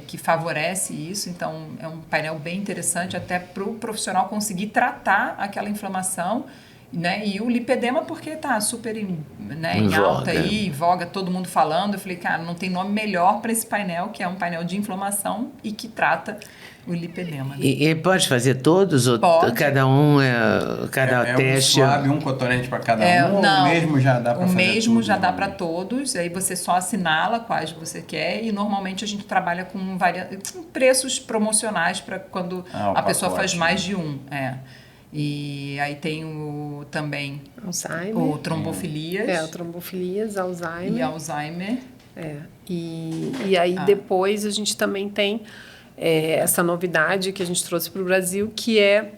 que favorece isso. Então, é um painel bem interessante até para o profissional conseguir tratar aquela inflamação né? E o lipedema porque tá super né, em Em alta voga. aí, voga, todo mundo falando. Eu falei, cara, não tem nome melhor para esse painel, que é um painel de inflamação e que trata o lipedema. Né? E pode fazer todos? Ou Pode. cada um, cada teste? Um suave, um cotonete para cada um? Não, ou o mesmo já dá para o fazer mesmo tudo, já dá né? para todos, aí você só assinala quais você quer e normalmente a gente trabalha com com preços promocionais para quando o a pessoa pacote, faz mais de um. E aí tem também Alzheimer. o trombofilias O trombofilias, Alzheimer. e Alzheimer. E aí depois a gente também tem essa novidade que a gente trouxe para o Brasil, que é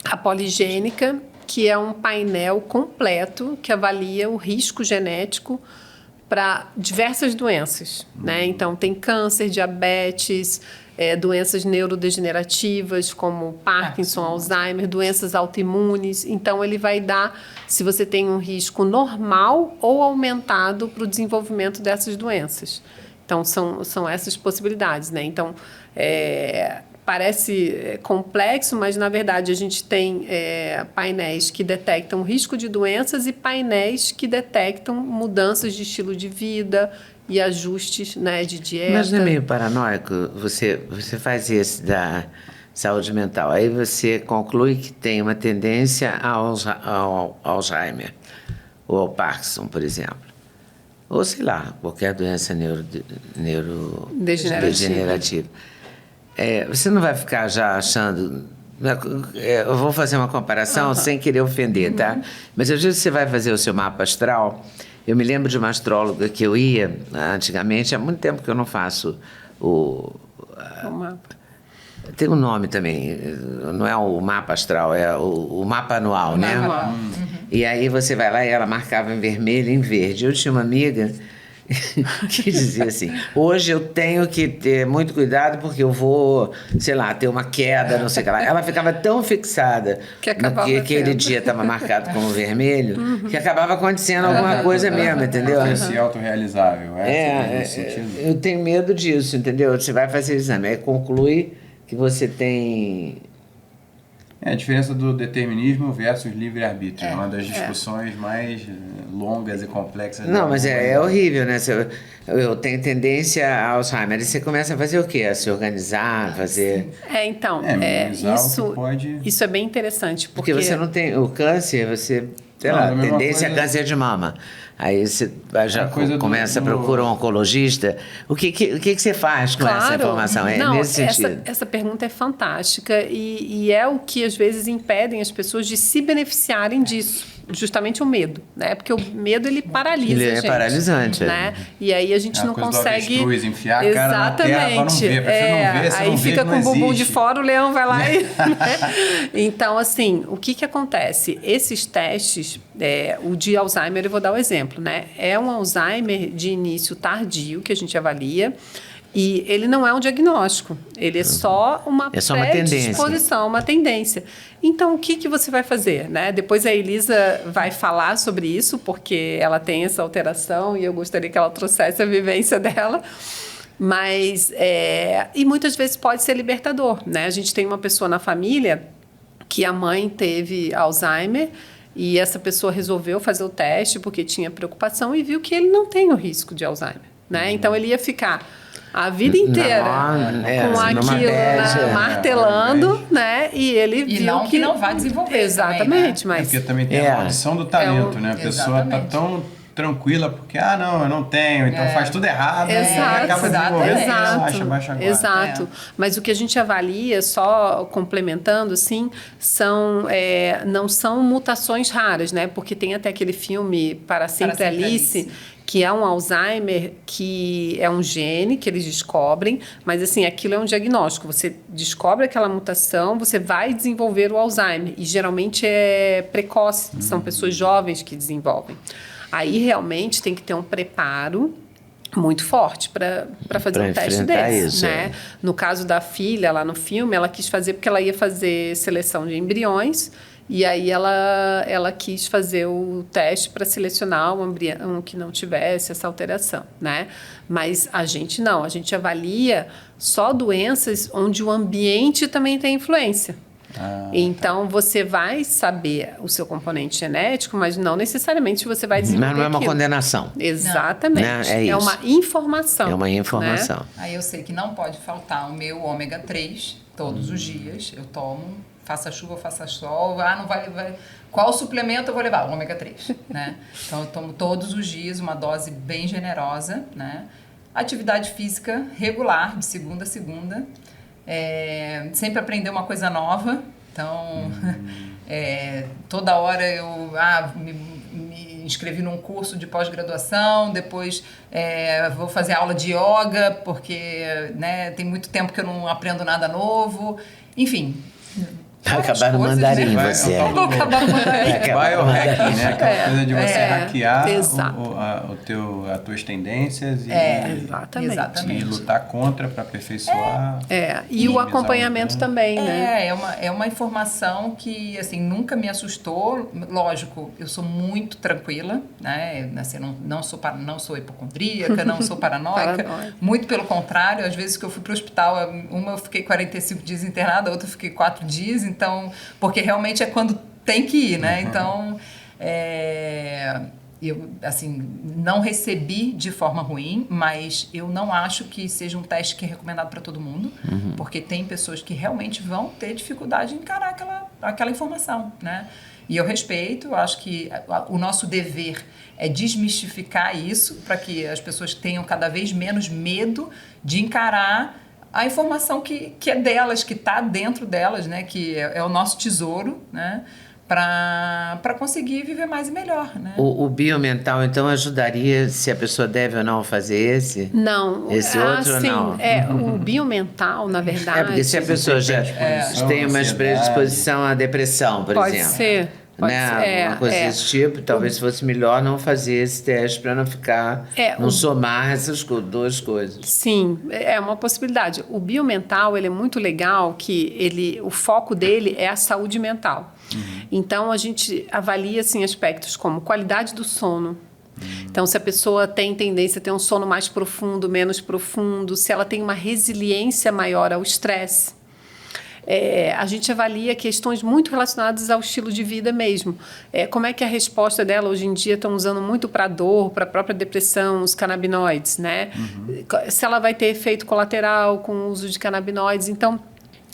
a poligênica, que é um painel completo que avalia o risco genético para diversas doenças, né? Então tem câncer, diabetes, doenças neurodegenerativas como Parkinson, Alzheimer, doenças autoimunes. Então ele vai dar se você tem um risco normal ou aumentado para o desenvolvimento dessas doenças. Então são essas possibilidades, né? Então parece complexo, mas na verdade a gente tem painéis que detectam risco de doenças e painéis que detectam mudanças de estilo de vida e ajustes, né, de dieta. Mas não é meio paranoico? Você faz esse da saúde mental, aí você conclui que tem uma tendência ao Alzheimer ou ao Parkinson, por exemplo. Ou, sei lá, qualquer doença neurodegenerativa. Você não vai ficar já achando... Eu vou fazer uma comparação sem querer ofender, tá? Mas eu digo que você vai fazer o seu mapa astral. Eu me lembro de uma astróloga que eu ia antigamente, há muito tempo que eu não faço o mapa. Tem um nome também, não é o mapa astral, é o mapa anual, né? Mapa anual. E aí você vai lá e ela marcava em vermelho e em verde. Eu tinha uma amiga que dizia assim, hoje eu tenho que ter muito cuidado porque eu vou, sei lá, ter uma queda, não sei o que lá. Ela ficava tão fixada no que aquele dia estava marcado como vermelho, que acabava acontecendo alguma coisa mesmo, entendeu? Esse autorrealizável, nesse sentido. Eu tenho medo disso, entendeu? Você vai fazer o exame, aí conclui que você tem... A diferença do determinismo versus livre-arbítrio. É uma das discussões mais longas e complexas. Não, mas é horrível, né? Eu tenho tendência a Alzheimer. E você começa a fazer o quê? A se organizar, a fazer... Isso é bem interessante. Porque você não tem... O câncer, você... Sei lá, tendência a câncer de mama. Aí você já começa a procurar um oncologista. O que você faz com essa informação? Nesse sentido. Essa pergunta é fantástica e é o que às vezes impedem as pessoas de se beneficiarem disso. Justamente o medo, né? Porque o medo ele paralisa a gente. É paralisante, né? E aí a gente não consegue. Avestruz, enfiar a cara na terra pra não ver. Pra você não ver, aí fica com o bumbum de fora, o leão vai lá e. Né? Então, assim, o que acontece? Esses testes, o de Alzheimer, eu vou dar o exemplo, né? É um Alzheimer de início tardio que a gente avalia. E ele não é um diagnóstico, ele é só uma predisposição, uma tendência. Então, o que você vai fazer? Né? Depois a Elisa vai falar sobre isso, porque ela tem essa alteração e eu gostaria que ela trouxesse a vivência dela. Mas, e muitas vezes pode ser libertador. Né? A gente tem uma pessoa na família que a mãe teve Alzheimer e essa pessoa resolveu fazer o teste porque tinha preocupação e viu que ele não tem o risco de Alzheimer. Né? Então, ele ia ficar a vida inteira com aquilo martelando, né? E ele viu que não vai desenvolver. Exatamente, também, né? mas porque também tem a maldição do talento, né? A pessoa tá tão tranquila porque não, eu não tenho, então faz tudo errado, e acaba desenvolvendo, baixa agora. Exato. Mas o que a gente avalia, só complementando, assim, não são mutações raras, né? Porque tem até aquele filme Para Sempre Alice, que é um Alzheimer, que é um gene que eles descobrem, mas assim, aquilo é um diagnóstico. Você descobre aquela mutação, você vai desenvolver o Alzheimer. E geralmente é precoce, são pessoas jovens que desenvolvem. Aí realmente tem que ter um preparo muito forte para fazer um teste desse. Né? No caso da filha, lá no filme, ela quis fazer porque ela ia fazer seleção de embriões. E aí ela quis fazer o teste para selecionar um embrião que não tivesse essa alteração, né? Mas a gente não, a gente avalia só doenças onde o ambiente também tem influência. Então, você vai saber o seu componente genético, mas não necessariamente você vai desenvolver Mas não é uma aquilo. condenação. Exatamente. Não, é isso. uma informação. É uma informação. Né? Aí eu sei que não pode faltar o meu ômega 3 todos os dias. Eu tomo, faça chuva, faça sol. Não vai levar. Qual suplemento eu vou levar? O ômega 3. Né? Então eu tomo todos os dias uma dose bem generosa. Né? Atividade física regular, de segunda a segunda. Sempre aprender uma coisa nova. Então, toda hora eu me inscrevi num curso de pós-graduação, depois vou fazer aula de yoga, porque tem muito tempo que eu não aprendo nada novo. Enfim. Vai acabar no mandarim, você. Vou acabar no mandarim. Biohacking, né? Aquela coisa de você hackear as tuas tendências Exatamente. E lutar contra para aperfeiçoar. E o acompanhamento também, né? É uma informação que, assim, nunca me assustou. Lógico, eu sou muito tranquila, né? Assim, não sou hipocondríaca, não sou paranoica. Muito pelo contrário, às vezes que eu fui para o hospital, uma eu fiquei 45 dias internada, a outra eu fiquei 4 dias. Então, porque realmente é quando tem que ir, né? Então, eu, assim, não recebi de forma ruim, mas eu não acho que seja um teste que é recomendado para todo mundo, porque tem pessoas que realmente vão ter dificuldade em encarar aquela informação, né? E eu respeito, acho que o nosso dever é desmistificar isso para que as pessoas tenham cada vez menos medo de encarar a informação que é delas, que está dentro delas, né? Que é o nosso tesouro, né? Para conseguir viver mais e melhor, né? O biomental, então, ajudaria se a pessoa deve ou não fazer esse? Não. Esse outro não? O biomental, na verdade... Porque se a pessoa já tem uma predisposição à depressão, por exemplo. Pode ser. Uma coisa desse tipo, talvez fosse melhor não fazer esse teste para não ficar, não somar essas duas coisas. Sim, é uma possibilidade. O biomental, ele é muito legal, que o foco dele é a saúde mental. Então, a gente avalia assim, aspectos como qualidade do sono. Então, se a pessoa tem tendência a ter um sono mais profundo, menos profundo, se ela tem uma resiliência maior ao estresse. A gente avalia questões muito relacionadas ao estilo de vida mesmo. Como é que a resposta dela, hoje em dia, estão usando muito para dor, para a própria depressão, os canabinoides, né? Se ela vai ter efeito colateral com o uso de canabinoides. Então,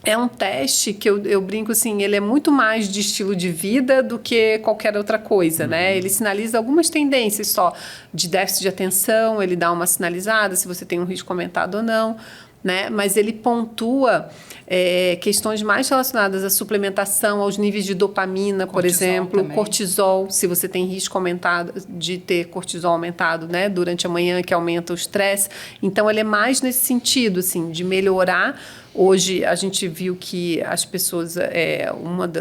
é um teste que eu brinco assim, ele é muito mais de estilo de vida do que qualquer outra coisa, né? Ele sinaliza algumas tendências só de déficit de atenção, ele dá uma sinalizada se você tem um risco aumentado ou não, né? Mas ele pontua questões mais relacionadas à suplementação, aos níveis de dopamina, por exemplo, também. Cortisol, se você tem risco aumentado de ter cortisol aumentado, né, durante a manhã, que aumenta o estresse. Então, ele é mais nesse sentido, assim, de melhorar. Hoje, a gente viu que as pessoas,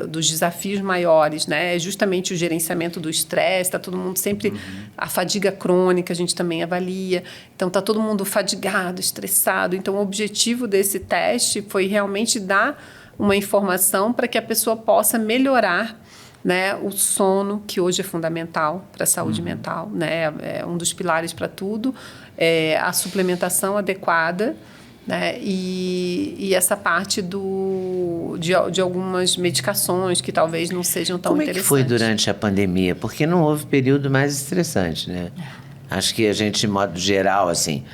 dos desafios maiores, né, é justamente o gerenciamento do estresse, está todo mundo sempre... A fadiga crônica, a gente também avalia. Então, está todo mundo fadigado, estressado. Então, o objetivo desse teste foi realmente dar uma informação para que a pessoa possa melhorar, né, o sono, que hoje é fundamental para a saúde mental, né, é um dos pilares para tudo, a suplementação adequada, né, e essa parte de algumas medicações que talvez não sejam tão interessantes. Como é que foi durante a pandemia? Porque não houve período mais estressante, né? Acho que a gente, de modo geral, assim,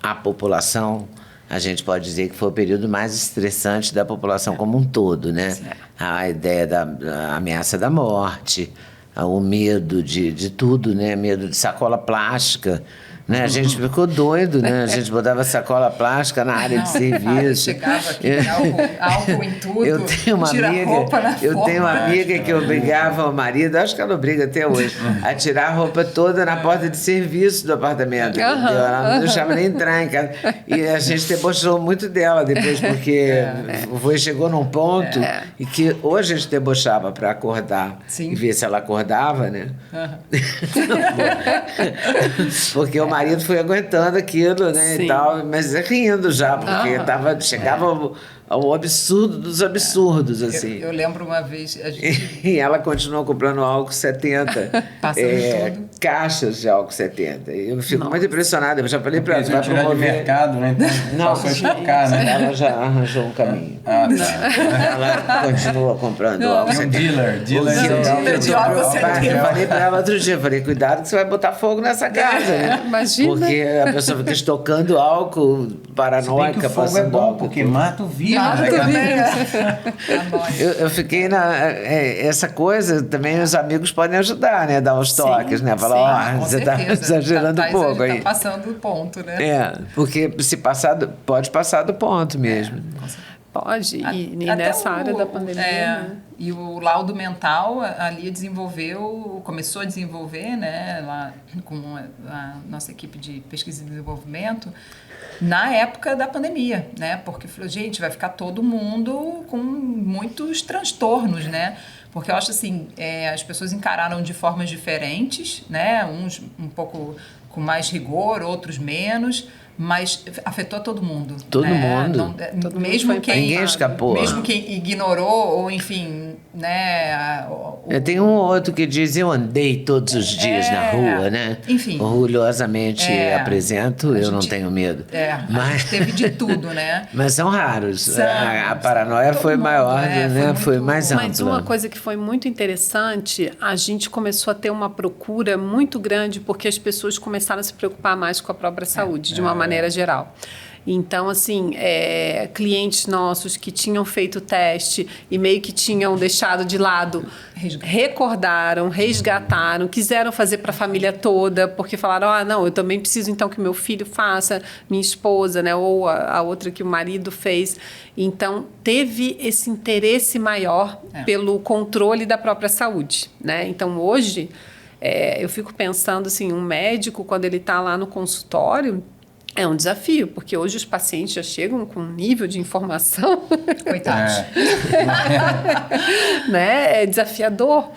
a população... A gente pode dizer que foi o período mais estressante da população como um todo, né? A ideia da ameaça da morte, o medo de tudo, né? Medo de sacola plástica, né? A gente ficou doido, né? A gente botava sacola plástica na área de serviço. Chegava aqui, álcool em tudo, eu tenho uma amiga que obrigava o marido, acho que ela obriga até hoje, a tirar a roupa toda na porta de serviço do apartamento. Ela não deixava nem entrar em casa. E a gente debochou muito dela depois, porque o vô chegou num ponto e que ou a gente debochava para acordar e ver se ela acordava, né? Porque o marido foi aguentando aquilo, né, e tal, mas rindo já, porque chegava ao absurdo dos absurdos, assim. Eu lembro uma vez... A gente... E ela continuou comprando álcool 70. Passando tudo. Caixas de álcool 70. Eu fico muito impressionada. Eu já falei para ela, Vai tirar de mercado, né? Então, não, passou a estocar, né? Ela já arranjou um caminho. Ah, tá. Ela continua comprando álcool E um 70. dealer de álcool 70. Eu falei para ela outro dia, falei, cuidado que você vai botar fogo nessa casa, né? Imagina. Porque a pessoa fica estocando álcool paranoica, que o fogo é bom, porque mata o vírus. Eu fiquei essa coisa, também os amigos podem ajudar, né? Dar uns toques, né? Falar, com você está certeza. exagerando um pouco aí. Tá passando do ponto, né? Porque se passar pode passar do ponto mesmo. Pode, e Até nessa área da pandemia. Né? E o laudo mental ali começou a desenvolver, né, lá com a nossa equipe de pesquisa e desenvolvimento, na época da pandemia, né? Porque falou, gente, vai ficar todo mundo com muitos transtornos, né? Porque eu acho assim, as pessoas encararam de formas diferentes, né? Uns um pouco com mais rigor, outros menos, mas afetou todo mundo. Todo né? mundo. Mesmo quem ninguém escapou. Mesmo quem ignorou, ou enfim, né? Tem um outro que diz, eu andei todos os dias na rua, né? Enfim. Orgulhosamente apresento, eu não tenho medo. A gente teve de tudo, né? Mas são raros. A paranoia foi maior, né? Foi mais ampla. Mas uma coisa que foi muito interessante, a gente começou a ter uma procura muito grande porque as pessoas começaram a se preocupar mais com a própria saúde, de uma maneira geral. Então, assim, clientes nossos que tinham feito o teste e meio que tinham deixado de lado, recordaram, resgataram, quiseram fazer para a família toda, porque falaram, não, eu também preciso então que meu filho faça, minha esposa, né, ou a outra que o marido fez. Então, teve esse interesse maior pelo controle da própria saúde, né? Então, hoje, eu fico pensando assim, um médico, quando ele está lá no consultório, é um desafio, porque hoje os pacientes já chegam com um nível de informação... Coitados. Né? É desafiador.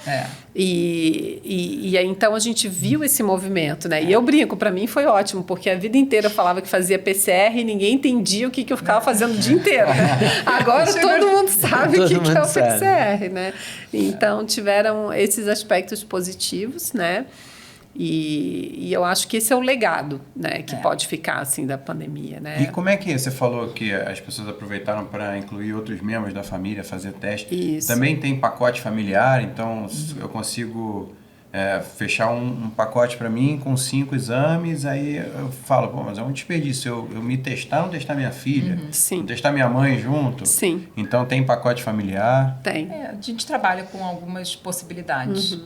E aí, então, a gente viu esse movimento, né? E eu brinco, para mim foi ótimo, porque a vida inteira eu falava que fazia PCR e ninguém entendia o que eu ficava fazendo o dia inteiro. Né? Agora todo mundo sabe o que é o PCR, né? Então, tiveram esses aspectos positivos, né? E eu acho que esse é o legado, né, que pode ficar assim da pandemia, né? E como é que você falou que as pessoas aproveitaram para incluir outros membros da família, fazer teste? Isso. Também tem pacote familiar, então eu consigo fechar um pacote para mim com 5 exames, aí eu falo, pô, mas é um desperdício, eu me testar, não testar minha filha, Sim. testar minha mãe junto. Sim. Então tem pacote familiar. Tem. a gente trabalha com algumas possibilidades.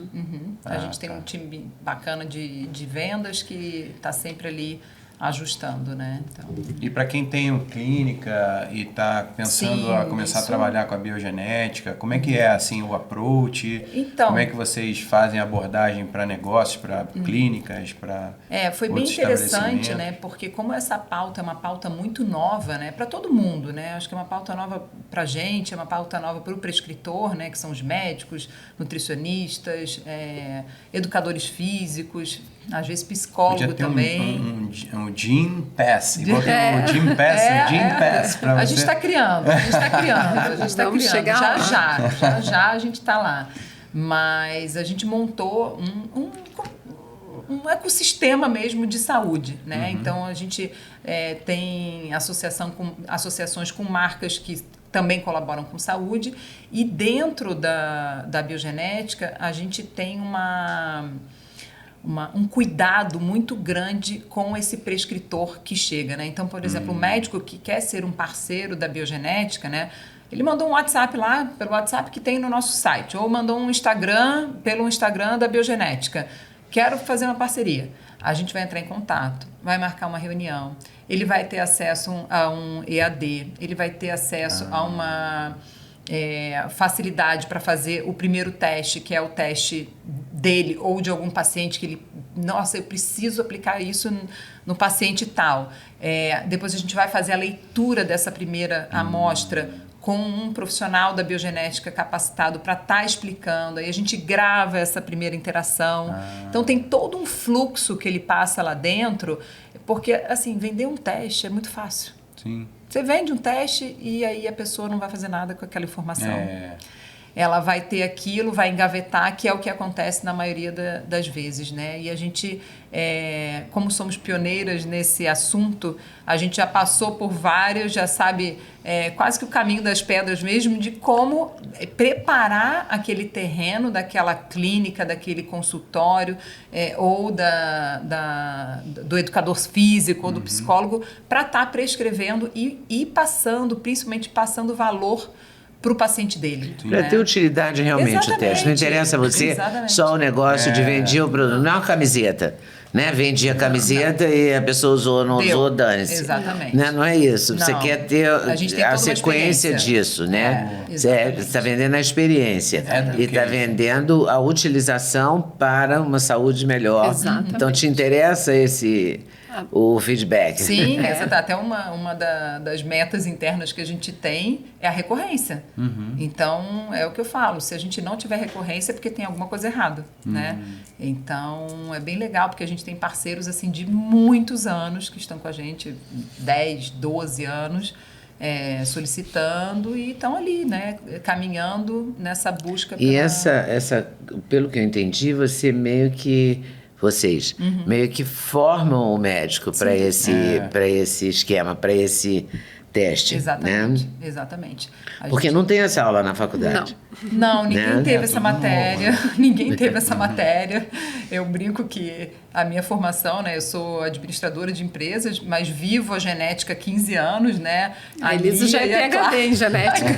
A gente tem um time bacana de vendas que está sempre ali ajustando, né? Então... E para quem tem clínica e está pensando a começar a trabalhar com a biogenética, como é que é assim o approach? Então, como é que vocês fazem a abordagem para negócios, para clínicas, para foi bem interessante, né? Porque como essa pauta é uma pauta muito nova, né? Para todo mundo, né? Acho que é uma pauta nova para a gente, é uma pauta nova para o prescritor, né? Que são os médicos, nutricionistas, educadores físicos, às vezes psicólogo também. Um Gym Pass. Igual tem o Gym Pass, o Gym Pass. Pra você. A gente está criando. Vamos chegar já a gente está lá. Mas a gente montou um ecossistema mesmo de saúde, né? Então, a gente tem associações com marcas que também colaboram com saúde, e dentro da biogenética a gente tem um cuidado muito grande com esse prescritor que chega, né? Então, por exemplo, o médico que quer ser um parceiro da biogenética, né? Ele mandou um WhatsApp lá, pelo WhatsApp que tem no nosso site, ou mandou um Instagram, pelo Instagram da biogenética. Quero fazer uma parceria. A gente vai entrar em contato, vai marcar uma reunião, ele vai ter acesso a um EAD, ele vai ter acesso a uma facilidade para fazer o primeiro teste, que é o teste dele ou de algum paciente que ele... Nossa, eu preciso aplicar isso no paciente tal. Depois a gente vai fazer a leitura dessa primeira amostra com um profissional da biogenética capacitado para estar explicando. Aí a gente grava essa primeira interação. Então, tem todo um fluxo que ele passa lá dentro, porque, assim, vender um teste é muito fácil. Sim. Você vende um teste e aí a pessoa não vai fazer nada com aquela informação. É. Ela vai ter aquilo, vai engavetar, que é o que acontece na maioria das vezes, né? E a gente, como somos pioneiras nesse assunto, a gente já passou por várias, já sabe quase que o caminho das pedras mesmo, de como preparar aquele terreno daquela clínica, daquele consultório, ou do educador físico ou do psicólogo, para estar prescrevendo e passando, principalmente passando valor para o paciente dele. Para ter utilidade realmente o teste. Não interessa a você só o negócio de vendia o produto. Não é uma camiseta. Né? Vendia a camiseta e a pessoa usou ou não usou, dane-se. Exatamente. Né? Não é isso. Você Não. quer ter a sequência disso, né? Você está vendendo a experiência. E está vendendo a utilização para uma saúde melhor. Exatamente. Então, te interessa o feedback. Sim, essa tá até uma das metas internas que a gente tem é a recorrência. Então, é o que eu falo, se a gente não tiver recorrência é porque tem alguma coisa errada, né? Então, é bem legal, porque a gente tem parceiros, assim, de muitos anos que estão com a gente, 10, 12 anos, solicitando e estão ali, né? Caminhando nessa busca. E pelo que eu entendi, vocês meio que formam o médico para esse esquema, para esse teste. Exatamente, né? exatamente. Porque não tem essa aula na faculdade. Não, ninguém teve essa matéria. Novo, né? Ninguém teve essa matéria. Eu brinco que a minha formação, né? Eu sou administradora de empresas, mas vivo a genética há 15 anos, né? A Elisa já é PhD em genética.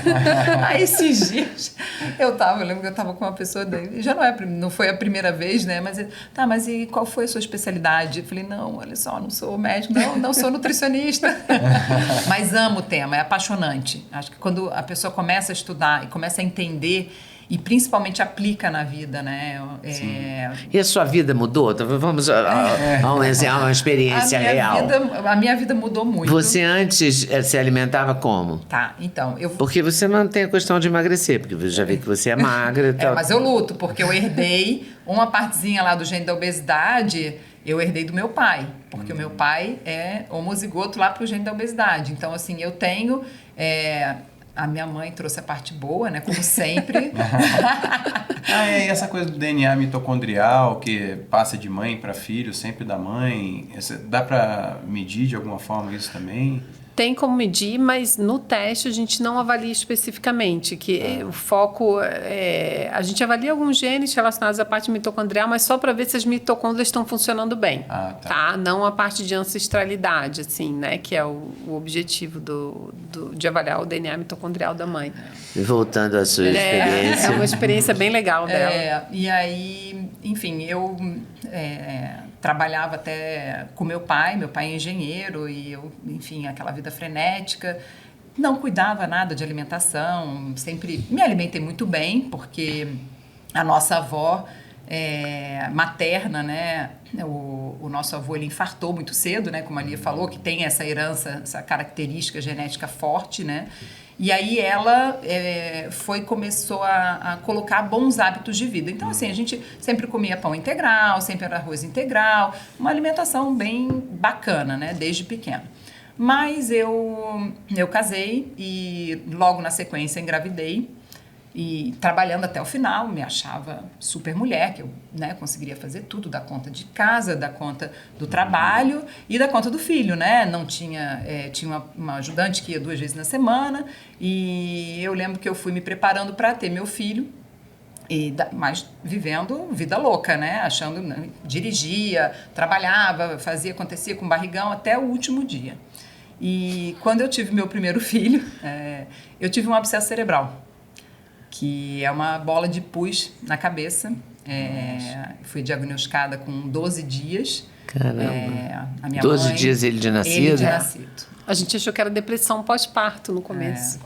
Aí esses dias eu lembro que eu estava com uma pessoa, já não foi a primeira vez, né? Mas e qual foi a sua especialidade? Eu falei, não, olha só, não sou médico, não sou nutricionista. Mas amo o tema, é apaixonante. Acho que quando a pessoa começa a estudar e começa a entender e principalmente aplica na vida, né? E a sua vida mudou? Vamos a um exemplo, uma experiência real. A minha vida mudou muito. Você antes se alimentava como? Tá, então... Porque você não tem a questão de emagrecer, porque eu já vi que você é magra e tal. Mas eu luto, porque eu herdei uma partezinha lá do gene da obesidade, eu herdei do meu pai, porque o meu pai é homozigoto lá pro gene da obesidade. Então, assim, eu tenho... A minha mãe trouxe a parte boa, né? Como sempre. E essa coisa do DNA mitocondrial, que passa de mãe para filho, sempre da mãe, dá para medir de alguma forma isso também? Tem como medir, mas no teste a gente não avalia especificamente, que o foco a gente avalia alguns genes relacionados à parte mitocondrial, mas só para ver se as mitocôndrias estão funcionando bem, tá? Não a parte de ancestralidade, assim, né? Que é o objetivo de avaliar o DNA mitocondrial da mãe. Voltando à sua experiência. É uma experiência bem legal dela. E aí, enfim, eu trabalhava até com meu pai é engenheiro e eu, enfim, aquela vida frenética, não cuidava nada de alimentação, sempre me alimentei muito bem, porque a nossa avó materna, né, o nosso avô, ele infartou muito cedo, né, como a Lia falou, que tem essa herança, essa característica genética forte, né, e aí ela começou a colocar bons hábitos de vida. Então, assim, a gente sempre comia pão integral, sempre era arroz integral, uma alimentação bem bacana, né, desde pequeno. Mas eu casei e logo na sequência engravidei e trabalhando até o final, me achava super mulher, que eu, né, conseguiria fazer tudo, dar conta de casa, dar conta do trabalho e dar conta do filho, né? Não tinha, tinha uma ajudante que ia 2 vezes na semana e eu lembro que eu fui me preparando para ter meu filho, mas vivendo vida louca, né? Achando, né? Dirigia, trabalhava, fazia, acontecia com barrigão até o último dia. E quando eu tive meu primeiro filho, eu tive um abscesso cerebral, que é uma bola de pus na cabeça. Fui diagnosticada com 12 dias. Caramba. A minha 12 mãe, dias ele de nascido? Ele de nascido. A gente achou que era depressão pós-parto no começo.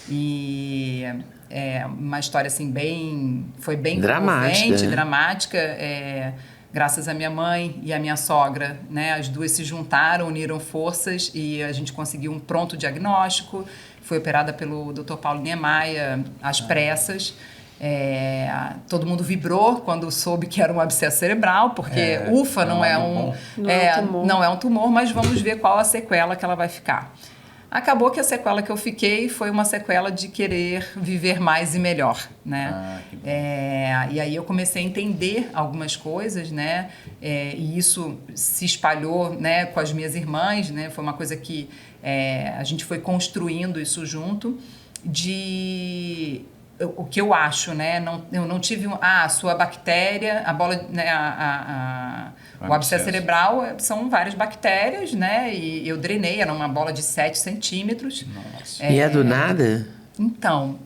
E uma história assim foi bem dramática, comovente, né? Dramática. Graças à minha mãe e à minha sogra, né? As duas se juntaram, uniram forças e a gente conseguiu um pronto diagnóstico. Fui operada pelo Dr. Paulo Niemeyer às pressas. Todo mundo vibrou quando soube que era um abscesso cerebral, porque não é um tumor, mas vamos ver qual a sequela que ela vai ficar. Acabou que a sequela que eu fiquei foi uma sequela de querer viver mais e melhor, né? Que bom. E aí eu comecei a entender algumas coisas, né? E isso se espalhou, né, com as minhas irmãs, né? Foi uma coisa que a gente foi construindo isso junto, o que eu acho, né? Eu não tive a sua bactéria, a bola, né? O abscesso cerebral são várias bactérias, né? E eu drenei, era uma bola de 7 centímetros. Nossa. E é do nada? Então,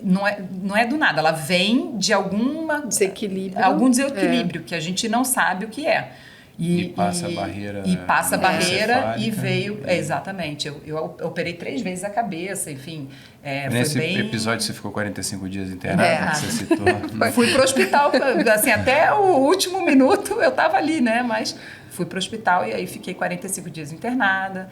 não é do nada. Ela vem de algum desequilíbrio que a gente não sabe o que é. E passa a barreira. E passa a barreira e encefálica. veio... exatamente. Eu operei 3 vezes a cabeça, enfim. Nesse foi bem... episódio você ficou 45 dias internado, que você citou. Fui pro hospital, assim, até o último minuto eu estava ali, né? Mas fui pro hospital e aí fiquei 45 dias internada,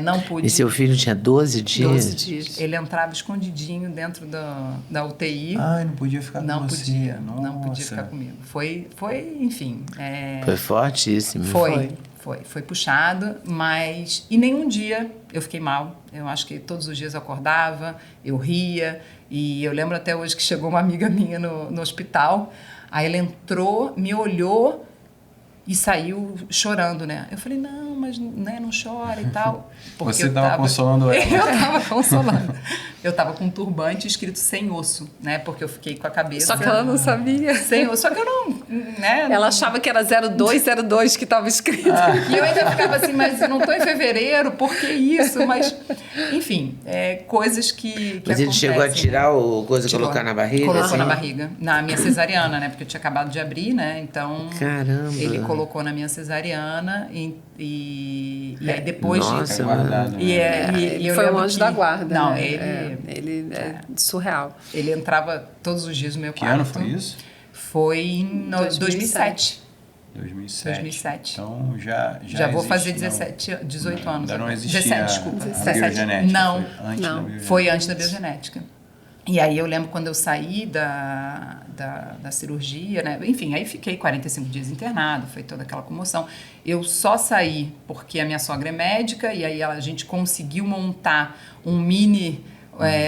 não pude... E seu filho tinha 12 dias? 12 dias. Ele entrava escondidinho dentro da UTI. Ai, não podia ficar com você. Não podia ficar comigo. Foi enfim... Foi fortíssimo. Foi puxado, mas... E nenhum dia eu fiquei mal. Eu acho que todos os dias eu acordava, eu ria. E eu lembro até hoje que chegou uma amiga minha no hospital. Aí ela entrou, me olhou e saiu chorando, né? Eu falei, não, mas né, não chora e tal. Porque você estava consolando ela. Eu estava consolando. Eu estava com um turbante escrito sem osso, né? Porque eu fiquei com a cabeça... Só que ela não sabia. Sem osso. Só que eu não... Né? Ela achava que era 0202 que estava escrito. E eu ainda ficava assim, mas não estou em fevereiro, por que isso? Mas, enfim, coisas que Mas ele chegou a tirar o coisa e colocar na barriga? Colocou assim? na barriga. Na minha cesariana, né? Porque eu tinha acabado de abrir, né? Então... Caramba! Ele colocou na minha cesariana e aí depois... Nossa, ele foi um anjo da guarda. Não, né? Ele é surreal. Ele entrava todos os dias no meu quarto. Que ano foi isso? Foi em 2007. 2007. Então já vou existe, fazer não, 18 anos. Ainda não agora. existia 17, desculpa. a biogenética. Não, Foi antes foi antes da da biogenética. biogenética. E aí eu lembro quando eu saí da cirurgia, né? Enfim, aí fiquei 45 dias internado, foi toda aquela comoção. Eu só saí porque a minha sogra é médica e aí a gente conseguiu montar um mini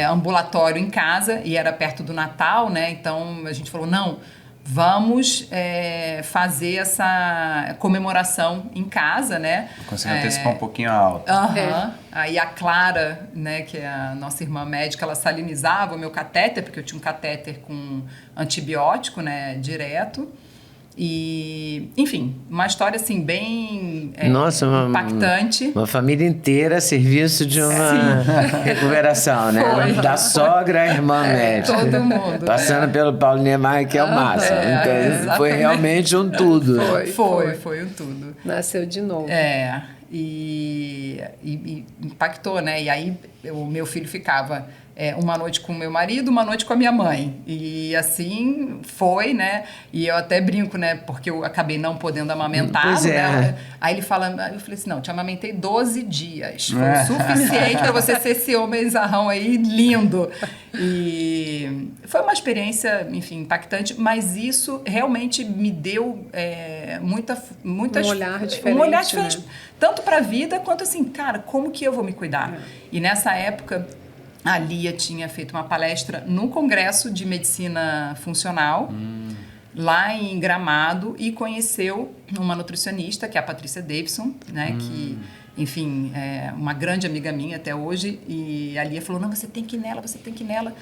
ambulatório em casa e era perto do Natal, né? Então a gente falou, não, vamos fazer essa comemoração em casa, né? Conseguiu antecipar um pouquinho a alta. Aí a Clara, né, que é a nossa irmã médica, ela salinizava o meu catéter, porque eu tinha um catéter com antibiótico, né, direto. E, enfim, uma história assim bem Nossa, impactante. Uma família inteira a serviço de uma recuperação, né? Foi. Da sogra à irmã médica. Todo mundo. Passando pelo Paulo Niemeyer, que é o máximo. Então, exatamente. foi realmente um tudo. Foi um tudo. Nasceu de novo. E impactou, né? E aí o meu filho ficava uma noite com o meu marido, uma noite com a minha mãe. E assim foi, né? E eu até brinco, né? Porque eu acabei não podendo amamentá-lo. Pois é. Né? Aí ele fala, eu falei assim, não, te amamentei 12 dias. Foi o suficiente para você ser esse homenzarrão aí lindo. E foi uma experiência, enfim, impactante, mas isso realmente me deu muitas... Um olhar diferente. Um olhar diferente, né? Tanto para a vida quanto assim, cara, como que eu vou me cuidar? E nessa época... A Lia tinha feito uma palestra no Congresso de Medicina Funcional, lá em Gramado, e conheceu uma nutricionista, que é a Patrícia Davidson, né, que, enfim, é uma grande amiga minha até hoje, e a Lia falou, não, você tem que ir nela, você tem que ir nela.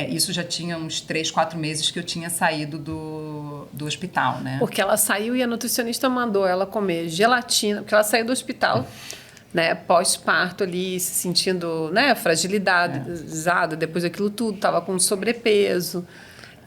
Isso já tinha uns 3, 4 meses que eu tinha saído do hospital, né? Porque ela saiu e a nutricionista mandou ela comer gelatina, porque ela saiu do hospital... Né, pós-parto ali, se sentindo, né, fragilizada, depois daquilo tudo, estava com sobrepeso.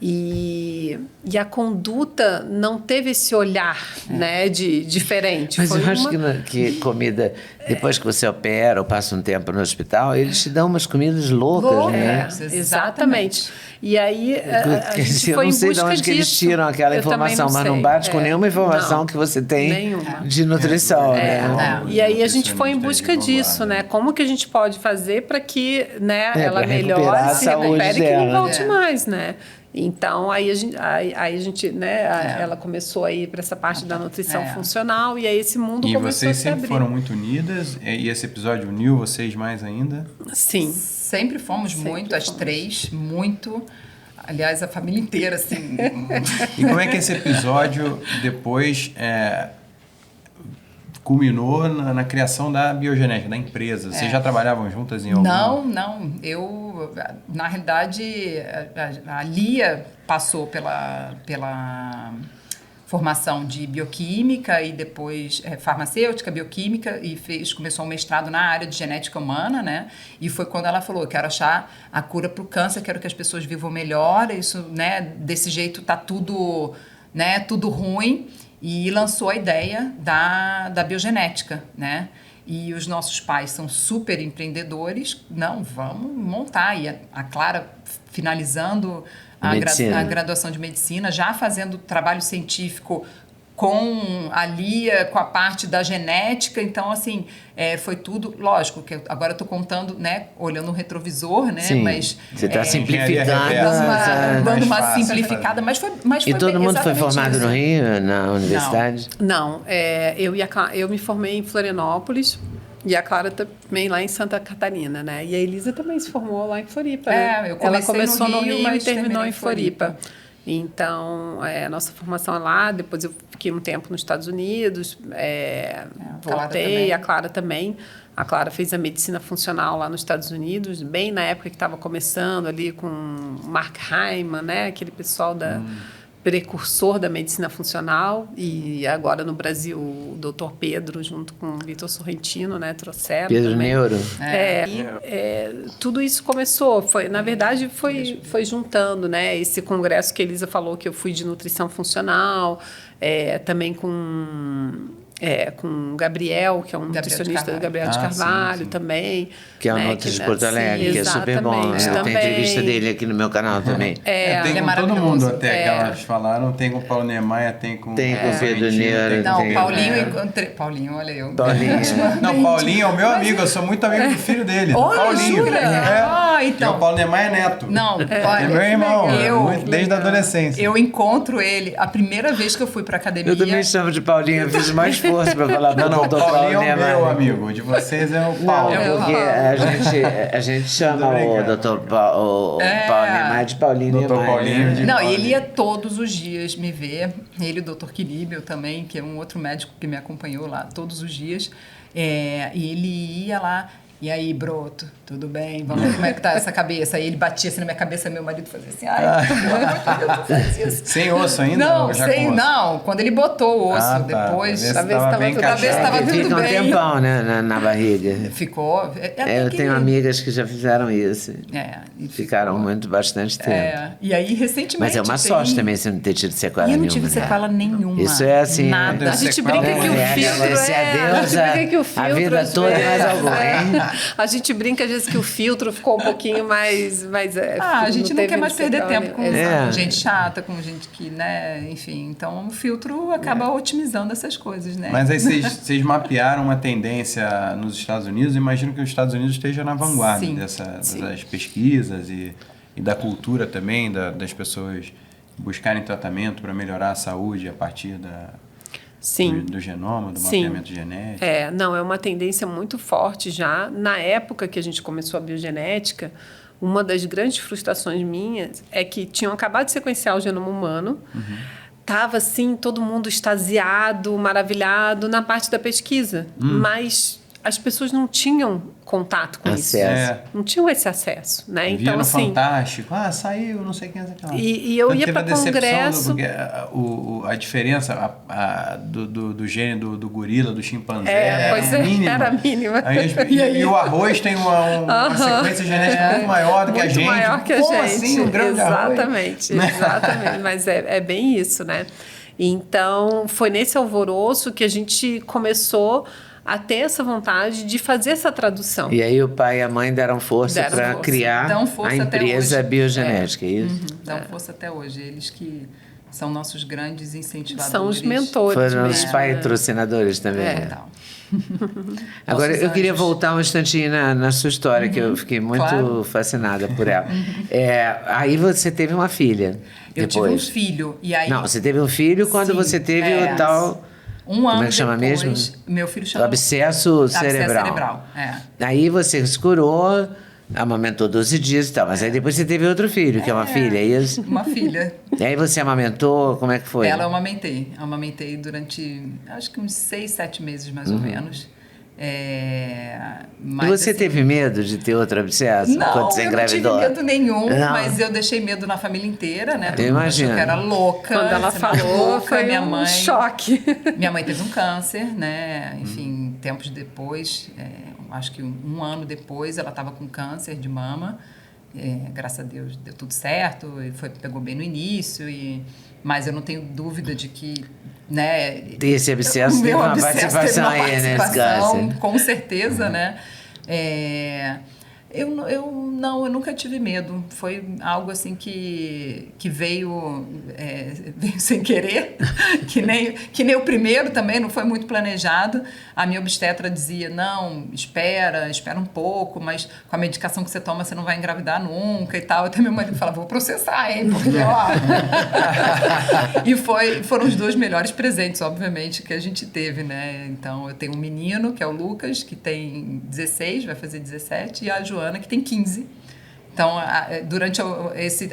E a conduta não teve esse olhar, né, diferente. Mas foi eu acho que comida, depois que você opera ou passa um tempo no hospital, eles te dão umas comidas loucas, né? Exatamente. E aí a gente foi em busca disso. Eu não sei de onde que eles tiram aquela informação, mas não bate com nenhuma informação que você tem de nutrição, né? E aí a gente foi em busca disso, né? Como que a gente pode fazer para que, né, ela melhore, se recupere e que não volte mais, né? Então, aí a gente né, ela começou a ir para essa parte da nutrição funcional e aí esse mundo e começou a se abrir. E vocês sempre foram muito unidas? E esse episódio uniu vocês mais ainda? Sim. Sempre fomos muito, as três, muito. Aliás, a família inteira, assim. E como é que esse episódio depois culminou na criação da biogenética, da empresa? Vocês já trabalhavam juntas em algum... Não. Eu, na realidade, a Lia passou pela formação de bioquímica e depois farmacêutica, bioquímica e começou um mestrado na área de genética humana, né? E foi quando ela falou, quero achar a cura para o câncer, quero que as pessoas vivam melhor, isso, né? Desse jeito tá tudo, né? Tudo ruim. E lançou a ideia da biogenética, né? E os nossos pais são super empreendedores. Não, vamos montar. E a Clara finalizando a graduação de medicina, já fazendo trabalho científico com a Lia, com a parte da genética. Então, assim, foi tudo... Lógico, que agora eu estou contando, né? Olhando no retrovisor, né? Sim, mas você está simplificando. Dando uma simplificada, mas foi E todo mundo foi formado isso. no Rio, na universidade? Não, eu me formei em Florianópolis e a Clara também lá em Santa Catarina, né? E a Elisa também se formou lá em Floripa, né? Ela começou no Rio mas e terminou em Floripa. Então, a nossa formação é lá, depois eu fiquei um tempo nos Estados Unidos, voltei, a Clara também. A Clara fez a medicina funcional lá nos Estados Unidos, bem na época que estava começando ali com Mark Hyman, né? Aquele pessoal precursor da medicina funcional, e agora no Brasil o Dr. Pedro junto com o Vitor Sorrentino, né, trouxeram Pedro também. Neuro. Tudo isso começou, na verdade foi juntando, né, esse congresso que a Elisa falou que eu fui de nutrição funcional, também com o Gabriel, que é um nutricionista, Gabriel de Carvalho, sim. também. Que é um Nutri de Porto Alegre, que é super bom. Eu tenho entrevista dele aqui no meu canal também. Tem com todo mundo até, que elas falaram. Tem com o Paulo Niemeyer, tem com o Pedro Neuro. Não, Paulinho eu encontrei. Paulinho, olha eu. Não, Paulinho é o meu amigo, eu sou muito amigo do filho dele. Paulinho. Então. E o Paulo Niemeyer é neto. Não, é meu irmão, desde a adolescência. Eu encontro ele, a primeira vez que eu fui pra academia. Eu também chamo de Paulinho, eu fiz mais força para falar do Dr. Paulinho é o meu amigo, o de vocês é o Paulo. Não, porque a gente chama o Dr. Paulo Niemeyer de Paulinho Niemeyer. Não, e ele ia todos os dias me ver, ele e o Dr. Quilíbio também, que é um outro médico que me acompanhou lá todos os dias, e ele ia lá. E aí, broto, tudo bem? Vamos ver como é que tá essa cabeça. Aí ele batia assim na minha cabeça, meu marido fazia assim, ai, pelo amor de Deus, tu faz isso. Sem osso ainda? Não, quando ele botou o osso, depois, pra ver se estava tudo bem. Fica um tempão, né, na barriga. Ficou. Eu tenho amigas que já fizeram isso. Ficaram bastante tempo. E aí, recentemente... Mas é uma sorte também você não ter tido sequela nenhuma. Eu não tive sequela nenhuma. Isso é assim... Nada. A gente brinca que o filtro a vida toda e mais alguma, hein? A gente brinca às vezes que o filtro ficou um pouquinho mais a gente não quer mais perder tempo com Exato. gente chata, com gente que, né, enfim. Então o filtro acaba otimizando essas coisas, né? Mas aí vocês mapearam uma tendência nos Estados Unidos. Imagino que os Estados Unidos esteja na vanguarda dessas pesquisas e da cultura também, das pessoas buscarem tratamento para melhorar a saúde a partir do genoma, do mapeamento genético. Não, é uma tendência muito forte já. Na época que a gente começou a biogenética, uma das grandes frustrações minhas é que tinham acabado de sequenciar o genoma humano, estava assim, todo mundo extasiado, maravilhado na parte da pesquisa, mas as pessoas não tinham contato com isso. Não tinham esse acesso, né? Então, no assim, Fantástico, saiu, não sei quem é aquela. E eu ia para congresso. Porque a diferença do gene do gorila, do chimpanzé, era mínima. E o arroz tem uma sequência genética muito maior do que a gente. Muito maior que a gente. Assim, um grão de arroz? Exatamente. Mas é bem isso, né? Então, foi nesse alvoroço que a gente começou a ter essa vontade de fazer essa tradução. E aí o pai e a mãe deram força para criar a empresa biogenética, é isso? Dão força até hoje. Eles que São nossos grandes incentivadores. São os mentores Foram os mesmo. patrocinadores também. É. Total. Agora, Nossos eu queria anjos. voltar um instantinho na sua história, que eu fiquei muito claro. fascinada por ela. Aí você teve uma filha. Eu depois. tive um filho. E aí, Não, você teve um filho quando Sim, você teve é. o tal... um ano Como é que chama depois, mesmo? meu filho O chama... abscesso Abscesso cerebral. cerebral, Aí você se curou, amamentou 12 dias e tal, mas aí depois você teve outro filho, que é uma filha, é isso? Uma filha. E aí você amamentou, como é que foi? Ela eu amamentei. Amamentei durante, acho que uns 6, 7 meses, mais ou menos. E Mas, você assim, teve medo de ter outro abscesso Não, quando você eu não engravidou? tive medo nenhum, Não. mas eu deixei medo na família inteira, né? Todo Eu mundo achou imagino. que era louca. Quando ela você é falou, louca, foi minha um mãe... choque. Minha mãe teve um câncer, né? Enfim, tempos depois, acho que um ano depois, ela estava com câncer de mama. Graças a Deus deu tudo certo, e pegou bem no início, mas eu não tenho dúvida de que, né? Esse abscesso o teve meu uma abscesso participação teve uma aí nesse participação, câncer. com certeza, né? Eu nunca tive medo. Foi algo assim que veio sem querer, que nem o primeiro também, não foi muito planejado. A minha obstetra dizia, não, espera um pouco, mas com a medicação que você toma você não vai engravidar nunca e tal. Até meu marido falava, vou processar, hein, porque ó... E foram os 2 melhores presentes, obviamente, que a gente teve, né? Então, eu tenho um menino, que é o Lucas, que tem 16, vai fazer 17, e a Joana, que tem 15. Então, durante